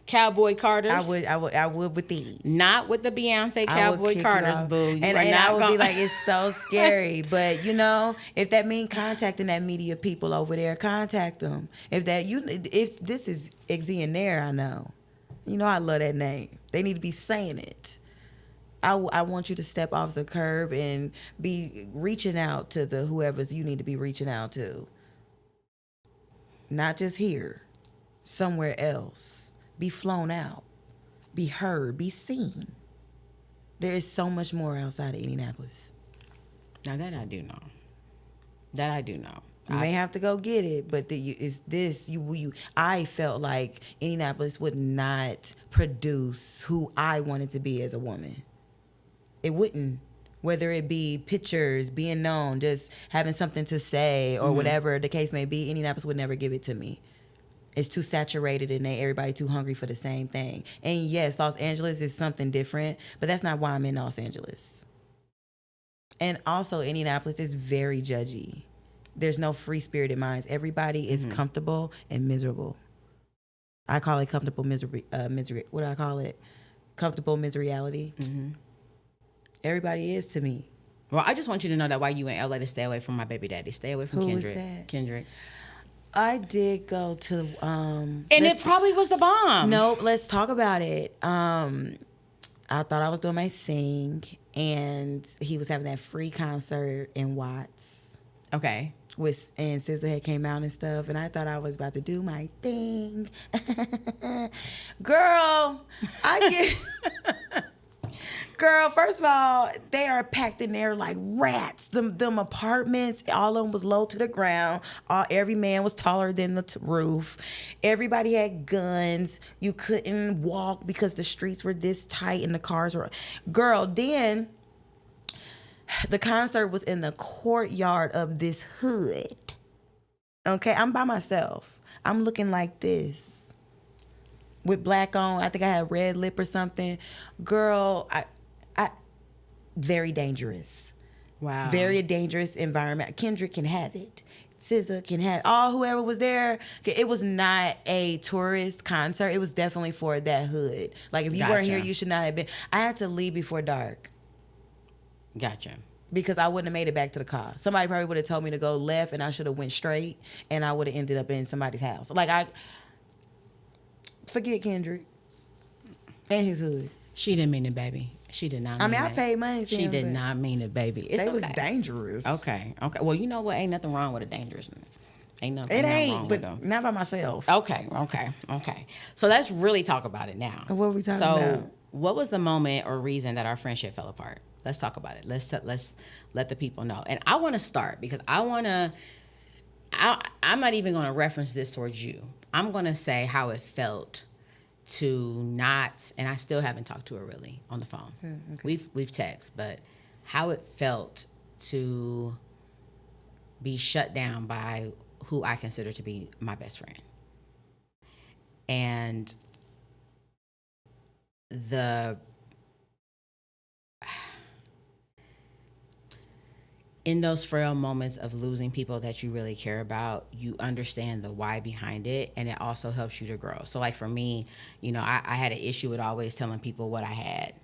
Cowboy Carters. I would with these. Not with the Beyonce Cowboy Carters, boo. And I would be like, it's so scary. But if that means contacting that media people over there, contact them. If this is Exena, I know. I love that name. They need to be saying it. I want you to step off the curb and be reaching out to the whoever's you need to be reaching out to. Not just here. Somewhere else. Be flown out. Be heard. Be seen. There is so much more outside of Indianapolis. Now that I do know. You may have to go get it, but I felt like Indianapolis would not produce who I wanted to be as a woman. It wouldn't. Whether it be pictures, being known, just having something to say, or whatever the case may be, Indianapolis would never give it to me. It's too saturated and everybody too hungry for the same thing. And yes, Los Angeles is something different, but that's not why I'm in Los Angeles. And also, Indianapolis is very judgy. There's no free-spirited minds. Everybody is comfortable and miserable. I call it comfortable misery. What do I call it? Comfortable miseryality. Mm-hmm. Everybody is to me. Well, I just want you to know that while you in LA, to stay away from my baby daddy. Stay away from Kendrick. Who was that? Kendrick. I did go to and it probably was the bomb. Nope, let's talk about it. I thought I was doing my thing, and he was having that free concert in Watts. Okay. And SZA had came out and stuff, and I thought I was about to do my thing. Girl, I get Girl, first of all, they are packed in there like rats. Them apartments, all of them was low to the ground. Every man was taller than the roof. Everybody had guns. You couldn't walk because the streets were this tight and the cars were. Girl, then the concert was in the courtyard of this hood. Okay, I'm by myself. I'm looking like this with black on. I think I had red lip or something. Girl, I very dangerous. Wow. Very dangerous environment. Kendrick can have it. SZA can have whoever was there. It was not a tourist concert. It was definitely for that hood. Like if you weren't here, you should not have been. I had to leave before dark. Gotcha. Because I wouldn't have made it back to the car. Somebody probably would have told me to go left and I should have went straight and I would have ended up in somebody's house. Like forget Kendrick and his hood. She didn't mean it, baby. She did not mean it. I paid money. She did not mean it, baby. It's they was dangerous. Okay. Well, you know what? Ain't nothing wrong with a dangerous man. Ain't nothing It ain't, wrong but with them. not by myself. Okay. So let's really talk about it now. What are we talking about? So, what was the moment or reason that our friendship fell apart? Let's talk about it. Let's let the people know. And I want to start because I'm not even going to reference this towards you. I'm going to say how it felt to not, and I still haven't talked to her really on the phone. Okay. We've texted, but how it felt to be shut down by who I consider to be my best friend. And in those frail moments of losing people that you really care about, you understand the why behind it, and it also helps you to grow. So like for me, I had an issue with always telling people what I had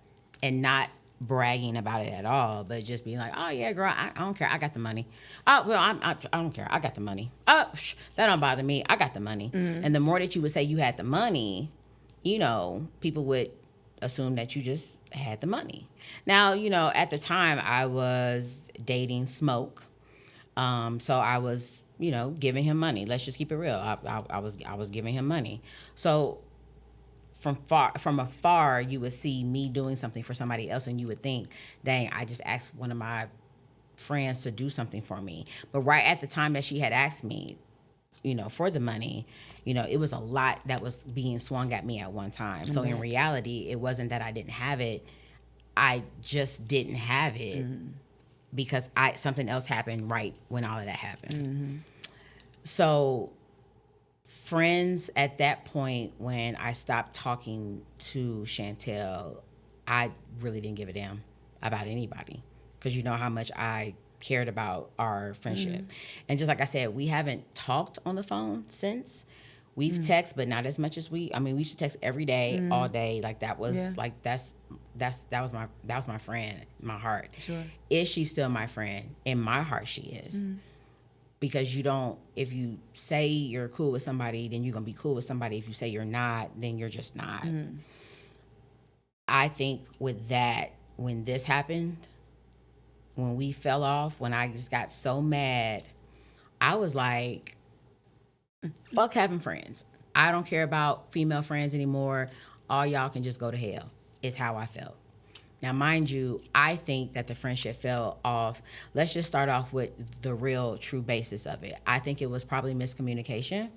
and not bragging about it at all, but just being like, oh yeah, girl, I don't care, I got the money. Oh, well, I don't care, I got the money. Oh, that don't bother me, I got the money. Mm-hmm. And the more that you would say you had the money, people would assume that you just had the money. Now, at the time I was dating Smoke. So I was, giving him money. Let's just keep it real. I was giving him money. So from afar, you would see me doing something for somebody else and you would think, dang, I just asked one of my friends to do something for me. But right at the time that she had asked me, for the money, it was a lot that was being swung at me at one time. So in reality, it wasn't that I didn't have it. I just didn't have it because something else happened right when all of that happened. Mm-hmm. So friends at that point, when I stopped talking to Chantel, I really didn't give a damn about anybody because you know how much I cared about our friendship. Mm-hmm. And just like I said, we haven't talked on the phone since. We've texted, but not as much as we used to text every day, all day. Like that was like that was my friend, my heart. Sure. Is she still my friend? In my heart she is. Mm-hmm. Because if you say you're cool with somebody, then you're gonna be cool with somebody. If you say you're not, then you're just not. Mm-hmm. I think with that, when this happened, when we fell off, when I just got so mad, I was like, fuck having friends. I don't care about female friends anymore. All y'all can just go to hell. Is how I felt. Now, mind you, I think that the friendship fell off. Let's just start off with the real, true basis of it. I think it was probably miscommunication.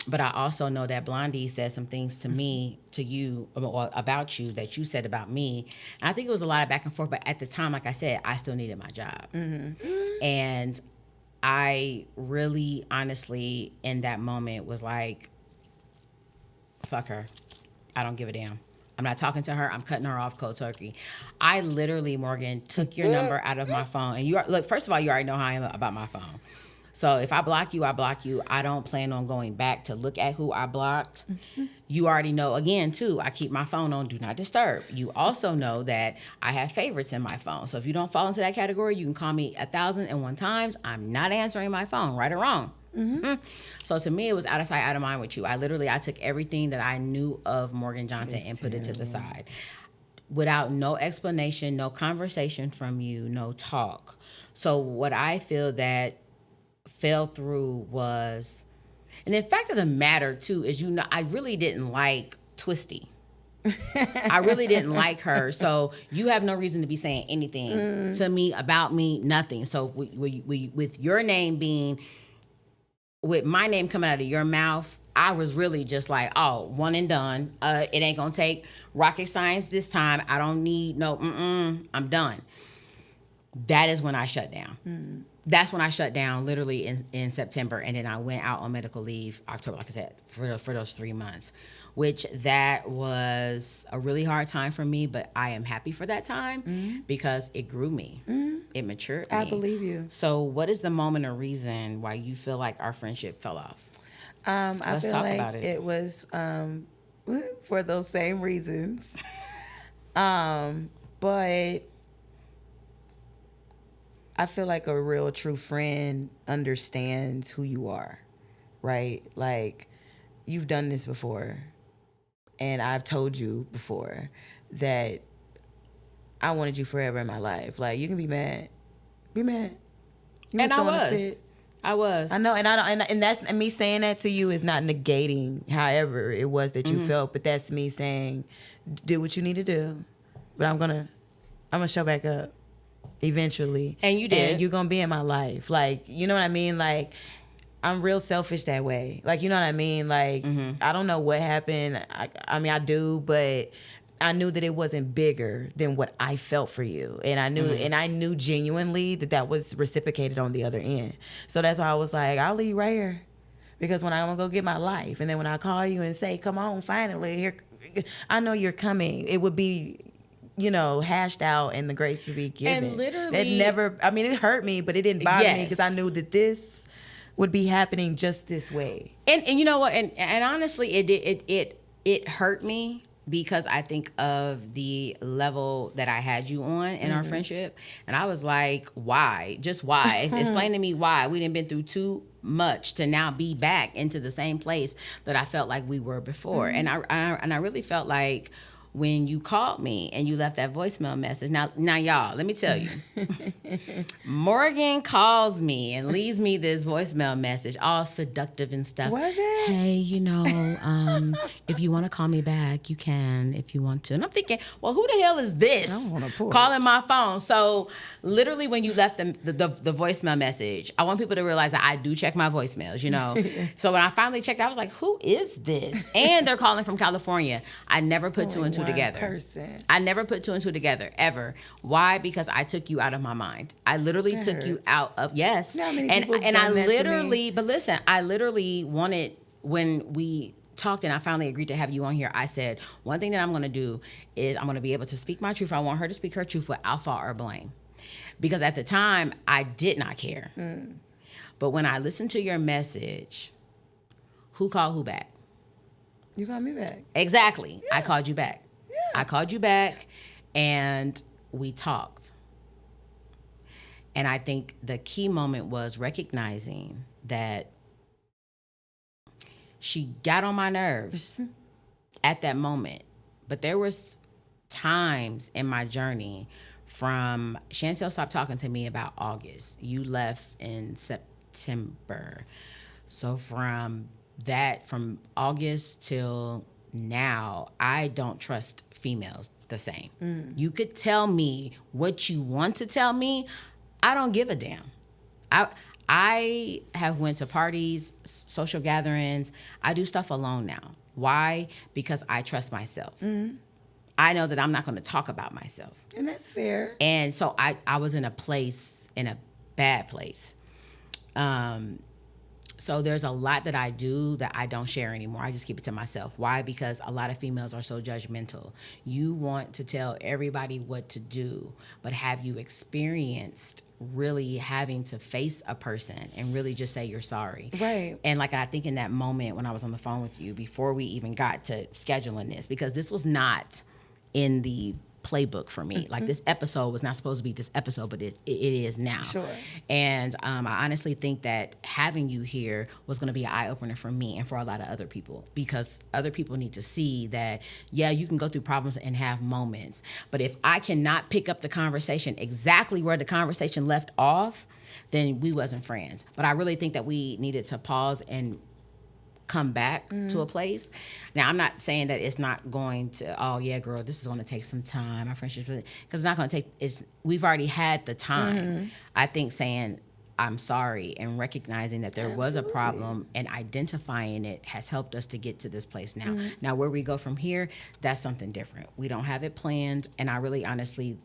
But I also know that Blondie said some things to me, to you, or about you that you said about me. And I think it was a lot of back and forth. But at the time, like I said, I still needed my job. Mm-hmm. And I really, honestly, in that moment was like, fuck her. I don't give a damn. I'm not talking to her. I'm cutting her off cold turkey. I literally, Morgan, took your number out of my phone. And look, first of all, you already know how I am about my phone. So if I block you, I block you. I don't plan on going back to look at who I blocked. Mm-hmm. You already know, again, too, I keep my phone on Do Not Disturb. You also know that I have favorites in my phone. So if you don't fall into that category, you can call me 1,001 times. I'm not answering my phone, right or wrong. Mm-hmm. So to me, it was out of sight, out of mind with you. I took everything that I knew of Morgan Johnson and put it to the side. Without no explanation, no conversation from you, no talk. So what I feel that fell through was, and the fact of the matter too is, I really didn't like Twisty. I really didn't like her. So you have no reason to be saying anything to me, about me, nothing. So with your name being, with my name coming out of your mouth, I was really just like, oh, one and done. It ain't gonna take rocket science this time. I don't need no, I'm done. That is when I shut down. That's when I shut down, literally in September. And then I went out on medical leave, October, like I said, for those 3 months, which that was a really hard time for me. But I am happy for that time because it grew me. It matured me. I believe you. So what is the moment or reason why you feel like our friendship fell off? I feel like it was for those same reasons. But I feel like a real true friend understands who you are, right? Like, you've done this before, and I've told you before that I wanted you forever in my life. Like, you can be mad. Be mad. You and throwing a fit. I was. I know, and that's, and me saying that to you is not negating however it was that you felt, but that's me saying, do what you need to do, but I'm gonna show back up eventually. And you did. And you're gonna be in my life. Like, you know what I mean? Like, I'm real selfish that way. Like, you know what I mean? Like, I don't know what happened. I mean, I do, but I knew that it wasn't bigger than what I felt for you. And I knew, and I knew genuinely that was reciprocated on the other end. So that's why I was like, I'll leave right here. Because when I'm gonna go get my life, and then when I call you and say, come on, finally, here, I know you're coming. It would be, you know, hashed out, and the grace would be given. And literally, it never, I mean, it hurt me, but it didn't bother me because I knew that this would be happening just this way. And you know what? And honestly, it hurt me because I think of the level that I had you on in our friendship, and I was like, why? Just why? Explain to me why. We done been through too much to now be back into the same place that I felt like we were before, and I really felt like, when you called me and you left that voicemail message. Now, y'all, let me tell you. Morgan calls me and leaves me this voicemail message, all seductive and stuff. Was it? Hey, you know, if you want to call me back, you can if you want to. And I'm thinking, well, who the hell is this calling my phone? So literally when you left the voicemail message, I want people to realize that I do check my voicemails, you know. So when I finally checked, I was like, who is this? And they're calling from California. I never put two and two together. I never put two and two together, ever. Why? Because I took you out of my mind. I literally took you out of, yes. You know how many and people have and done I that literally, to me? but listen, I literally wanted, when we talked and I finally agreed to have you on here, I said, one thing that I'm going to do is I'm going to be able to speak my truth. I want her to speak her truth without fault or blame. Because at the time, I did not care. But when I listened to your message, who called who back? You called me back. Exactly. Yeah. I called you back. Yeah. I called you back and we talked. And I think the key moment was recognizing that she got on my nerves at that moment. But there was times in my journey from, Chantel stopped talking to me about August. You left in September. So from August till now, I don't trust females the same. You could tell me what you want to tell me. I don't give a damn. I have went to parties, social gatherings. I do stuff alone now. Why? Because I trust myself. I know that I'm not going to talk about myself. And that's fair. And so I was in a bad place. So there's a lot that I do that I don't share anymore. I just keep it to myself. Why? Because a lot of females are so judgmental. You want to tell everybody what to do, but have you experienced really having to face a person and really just say you're sorry? Right. And like, I think in that moment when I was on the phone with you, before we even got to scheduling this, because this was not in the playbook for me. Like, this episode was not supposed to be this episode, but it is now. Sure. And I honestly think that having you here was going to be an eye-opener for me and for a lot of other people, because other people need to see that, yeah, you can go through problems and have moments, but if I cannot pick up the conversation exactly where the conversation left off, then we wasn't friends. But I really think that we needed to pause and come back to a place. Now, I'm not saying that it's not going to, oh yeah, girl, this is going to take some time, our friendship, because it's not going to take, we've already had the time. I think saying, I'm sorry, and recognizing that there was a problem and identifying it has helped us to get to this place now. Now, where we go from here, that's something different. We don't have it planned, and I really honestly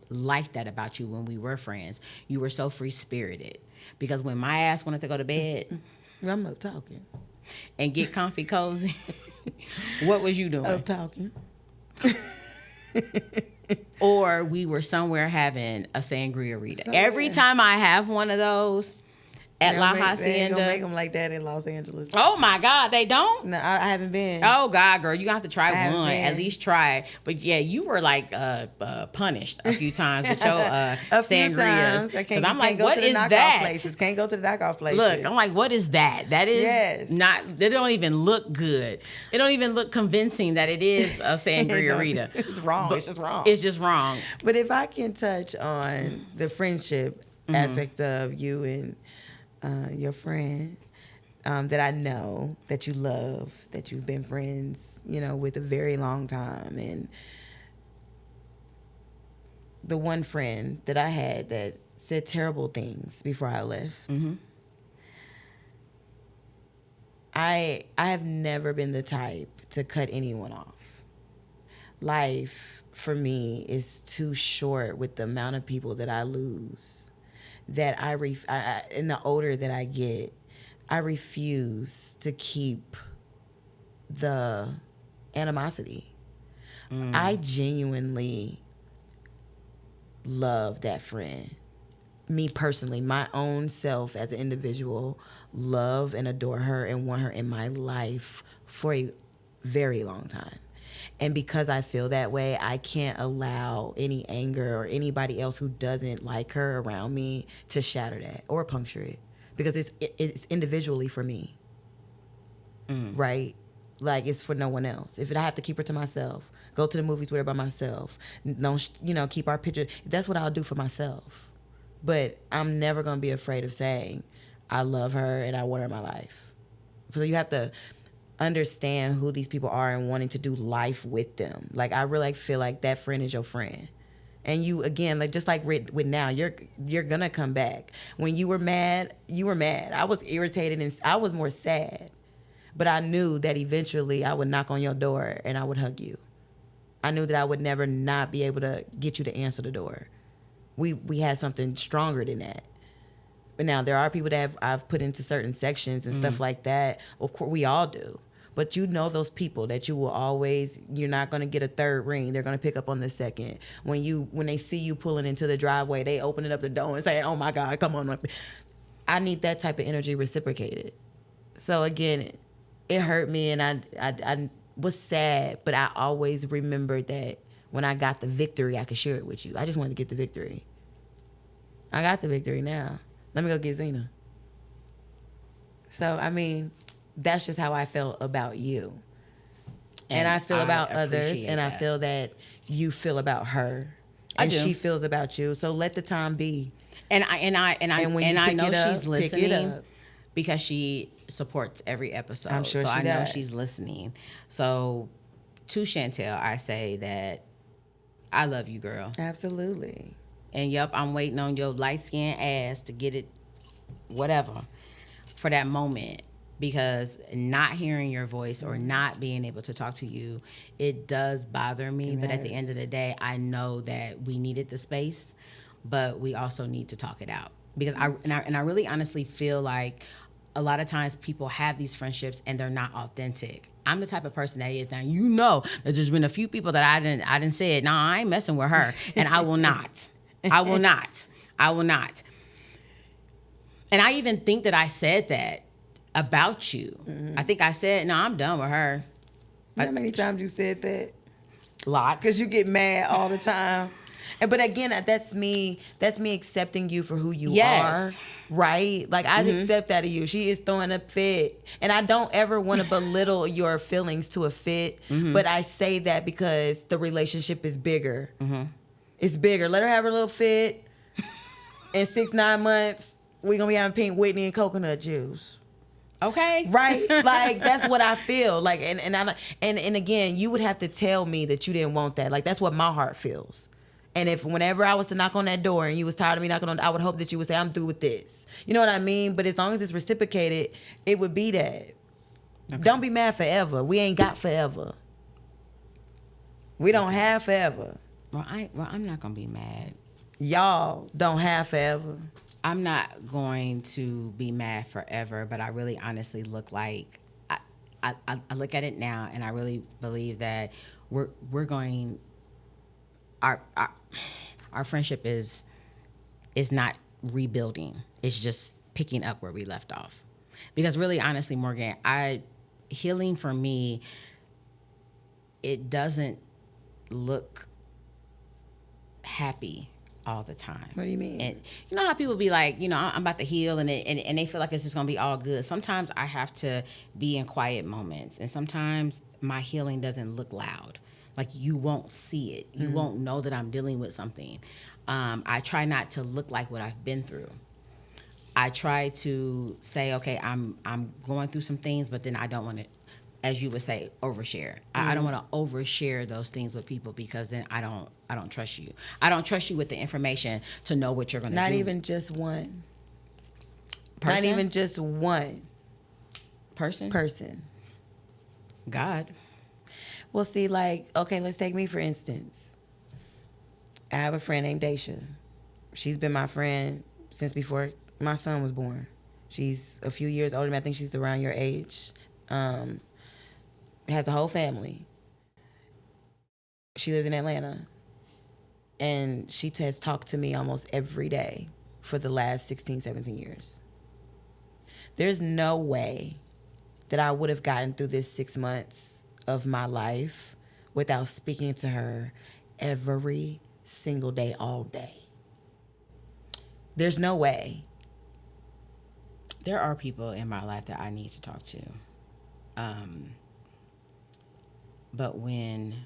like that about you when we were friends. You were so free-spirited, because when my ass wanted to go to bed... I'm up talking. And get comfy cozy, what was you doing? Up talking. Or we were somewhere having a sangria rita. Every time I have one of those at La Hacienda. They ain't gonna make them like that in Los Angeles. Oh my God, they don't? No, I haven't been. Oh God, girl, you have to try one. been. At least try it. But yeah, you were like punished a few times with your sangrias. Because I'm like, what is that? Places. Can't go to the knockoff places. Look, I'm like, what is that? That is not. They don't even look good. It don't even look convincing that it is a sangria rita. It's wrong. It's just wrong. It's just wrong. But if I can touch on the friendship aspect of you and your friend that I know that you love, that you've been friends, with a very long time, and the one friend that I had that said terrible things before I left. I have never been the type to cut anyone off. Life for me is too short with the amount of people that I lose. That and the older that I get, I refuse to keep the animosity. I genuinely love that friend. Me personally, my own self as an individual, love and adore her and want her in my life for a very long time. And because I feel that way, I can't allow any anger or anybody else who doesn't like her around me to shatter that or puncture it. Because it's individually for me. Right? Like, it's for no one else. If I have to keep her to myself, go to the movies with her by myself, don't, keep our picture, that's what I'll do for myself. But I'm never going to be afraid of saying, I love her and I want her in my life. So you have to understand who these people are and wanting to do life with them. Like, I really feel like that friend is your friend. And you, again, like just like with now, you're gonna come back. When you were mad, you were mad. I was irritated and I was more sad. But I knew that eventually I would knock on your door and I would hug you. I knew that I would never not be able to get you to answer the door. We had something stronger than that. But now there are people that I've put into certain sections and stuff like that. Of course, we all do. But those people that you will always, you're not going to get a third ring. They're going to pick up on the second. When they see you pulling into the driveway, they open up the door and say, oh my God, come on. I need that type of energy reciprocated. So again, it hurt me and I was sad, but I always remembered that when I got the victory, I could share it with you. I just wanted to get the victory. I got the victory now. Let me go get Zena. So, I mean, that's just how I felt about you. And I feel about others, and I feel that you feel about her. And she feels about you. So let the time be. And I know she's listening because she supports every episode. I'm sure she does. I know she's listening. So to Chantel, I say that I love you, girl. Absolutely. And yep, I'm waiting on your light-skinned ass to get it, whatever, for that moment. Because not hearing your voice or not being able to talk to you, it does bother me. But at the end of the day, I know that we needed the space, but we also need to talk it out. Because I really honestly feel like a lot of times people have these friendships and they're not authentic. I'm the type of person that is now. You know that there's been a few people that I didn't say it. Nah, I ain't messing with her, and I will not. I will not. I will not. And I even think that I said that about you. Mm-hmm. I think I said, no, I'm done with her. How many times you said that? Lots. Because you get mad all the time. But again, that's me accepting you for who you are, right? Like, I accept that of you. She is throwing a fit. And I don't ever want to belittle your feelings to a fit, but I say that because the relationship is bigger. Mm-hmm. It's bigger. Let her have her little fit. In 6-9 months, we're going to be having pink Whitney and coconut juice. Okay. Right? Like, that's what I feel. Like, and again, you would have to tell me that you didn't want that. Like, that's what my heart feels. And if whenever I was to knock on that door and you was tired of me knocking on, I would hope that you would say, I'm through with this. You know what I mean? But as long as it's reciprocated, it would be that. Okay. Don't be mad forever. We ain't got forever. We don't have forever. Well, I'm not gonna be mad. Y'all don't have forever. I'm not going to be mad forever, but I really honestly look like I look at it now, and I really believe that we're going. Our friendship is not rebuilding. It's just picking up where we left off. Because really, honestly, Morgan, healing for me, it doesn't look happy all the time. What do you mean? And you know how people be like, I'm about to heal, and they feel like it's just gonna be all good. Sometimes I have to be in quiet moments, and sometimes my healing doesn't look loud. Like, you won't see it. You won't know that I'm dealing with something. I try not to look like what I've been through. I try to say, okay, I'm going through some things, but then I don't want to, as you would say, overshare. I don't want to overshare those things with people, because then I don't trust you. I don't trust you with the information to know what you're going to do. Not even just one. Person? Not even just one. Person. God. Well, see, like, okay, let's take me for instance. I have a friend named Daisha. She's been my friend since before my son was born. She's a few years older than me. I think she's around your age. Has a whole family. She lives in Atlanta. And she has talked to me almost every day for the last 16, 17 years. There's no way that I would have gotten through this 6 months of my life without speaking to her every single day, all day. There's no way. There are people in my life that I need to talk to. But when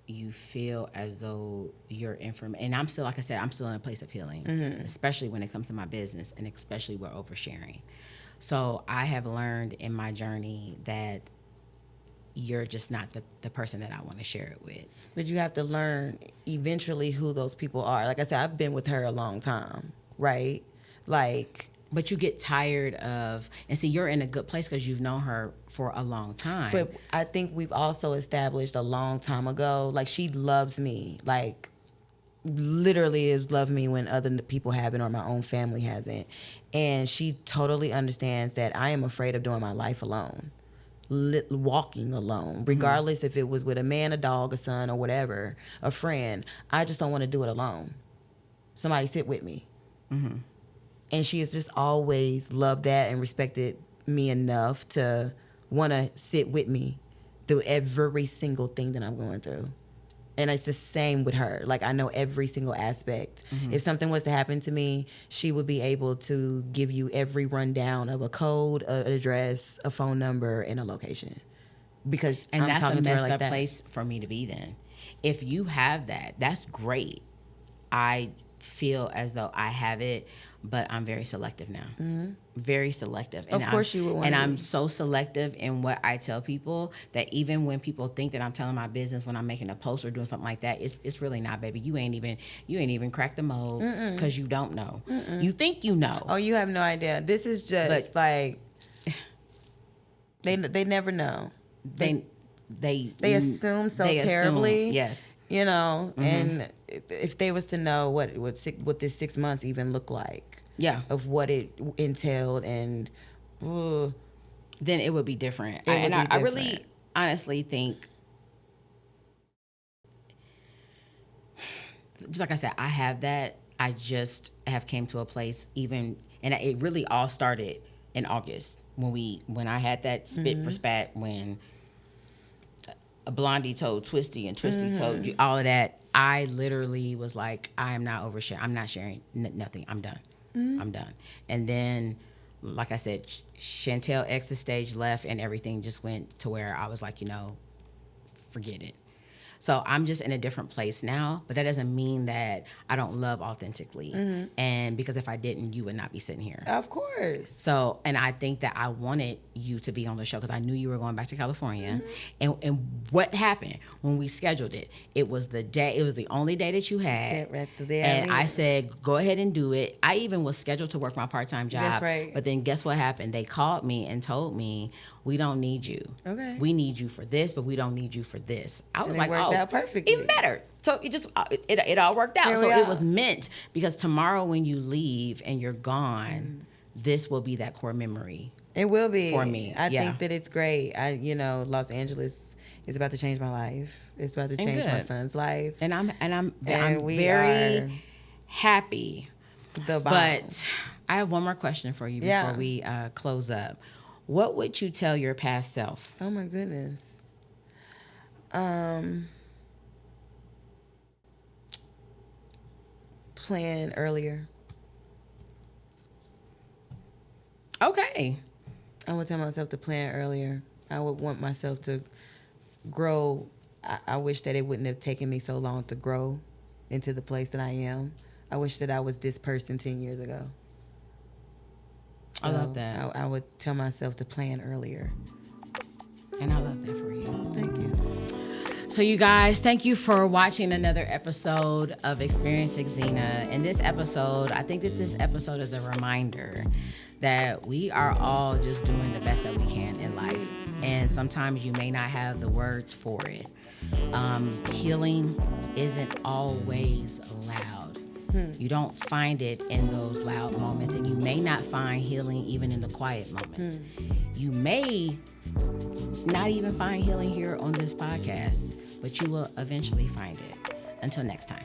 you feel as though your information, and I'm still, like I said, I'm still in a place of healing, especially when it comes to my business, and especially with oversharing. So I have learned in my journey that you're just not the person that I want to share it with. But you have to learn eventually who those people are. Like I said, I've been with her a long time, right? Like, but you get tired of, and see, you're in a good place because you've known her for a long time. But I think we've also established a long time ago, like, she loves me, like, literally has loved me when other people haven't, or my own family hasn't. And she totally understands that I am afraid of doing my life alone. Walking alone, regardless if it was with a man, a dog, a son, or whatever, a friend. I just don't want to do it alone. Somebody sit with me. And she has just always loved that and respected me enough to want to sit with me through every single thing that I'm going through. And it's the same with her. Like, I know every single aspect. If something was to happen to me, she would be able to give you every rundown of a code, an address, a phone number, and a location. Because I'm talking to her like that. And that's a messed up place for me to be then. If you have that, that's great. I feel as though I have it, but I'm very selective now. Very selective. And of course you would want to. And I'm so selective in what I tell people that even when people think that I'm telling my business when I'm making a post or doing something like that, it's really not, baby. You ain't even cracked the mold because you don't know. You think you know. Oh, you have no idea. This is just like they never know. They assume so terribly. Yes. You know, and if they was to know what this 6 months even looked like. Yeah. Of what it entailed, and then it would be different. I really honestly think, just like I said, I have that. I just have came to a place and it really all started in August when I had that spit for spat, when Blondie told Twisty and Twisty told you all of that. I literally was like, I am not oversharing. I'm not sharing nothing. I'm done. I'm done. And then, like I said, Chantel exit stage left, and everything just went to where I was like, forget it. So I'm just in a different place now, but that doesn't mean that I don't love authentically. And because if I didn't, you would not be sitting here. Of course. So, and I think that I wanted you to be on the show because I knew you were going back to California. And what happened when we scheduled it? It was the day, it was the only day that you had. Right, the day And I I said, go ahead and do it. I even was scheduled to work my part-time job. That's right. But then guess what happened? They called me and told me, we don't need you. Okay. We need you for this, but we don't need you for this. I was And it like, worked out perfectly. even better. So it just, it all worked out. Here So we it are. was meant because tomorrow when you leave and you're gone, this will be that core memory. It will be. For me, I yeah. think that it's great. Los Angeles is about to change my life. It's about to change my good. son's life. And I'm we very are happy. The bomb. But I have one more question for you before Yeah. we close up. What would you tell your past self? Oh my goodness. Plan earlier. Okay. I would tell myself to plan earlier. I would want myself to grow. I wish that it wouldn't have taken me so long to grow into the place that I am. I wish that I was this person 10 years ago. I love that. I would tell myself to plan earlier. And I love that for you. Thank you. So you guys, thank you for watching another episode of Experiencing Xena. In this episode, I think that this episode is a reminder that we are all just doing the best that we can in life. And sometimes you may not have the words for it. Healing isn't always loud. You don't find it in those loud moments, and you may not find healing even in the quiet moments. You may not even find healing here on this podcast, but you will eventually find it. Until next time.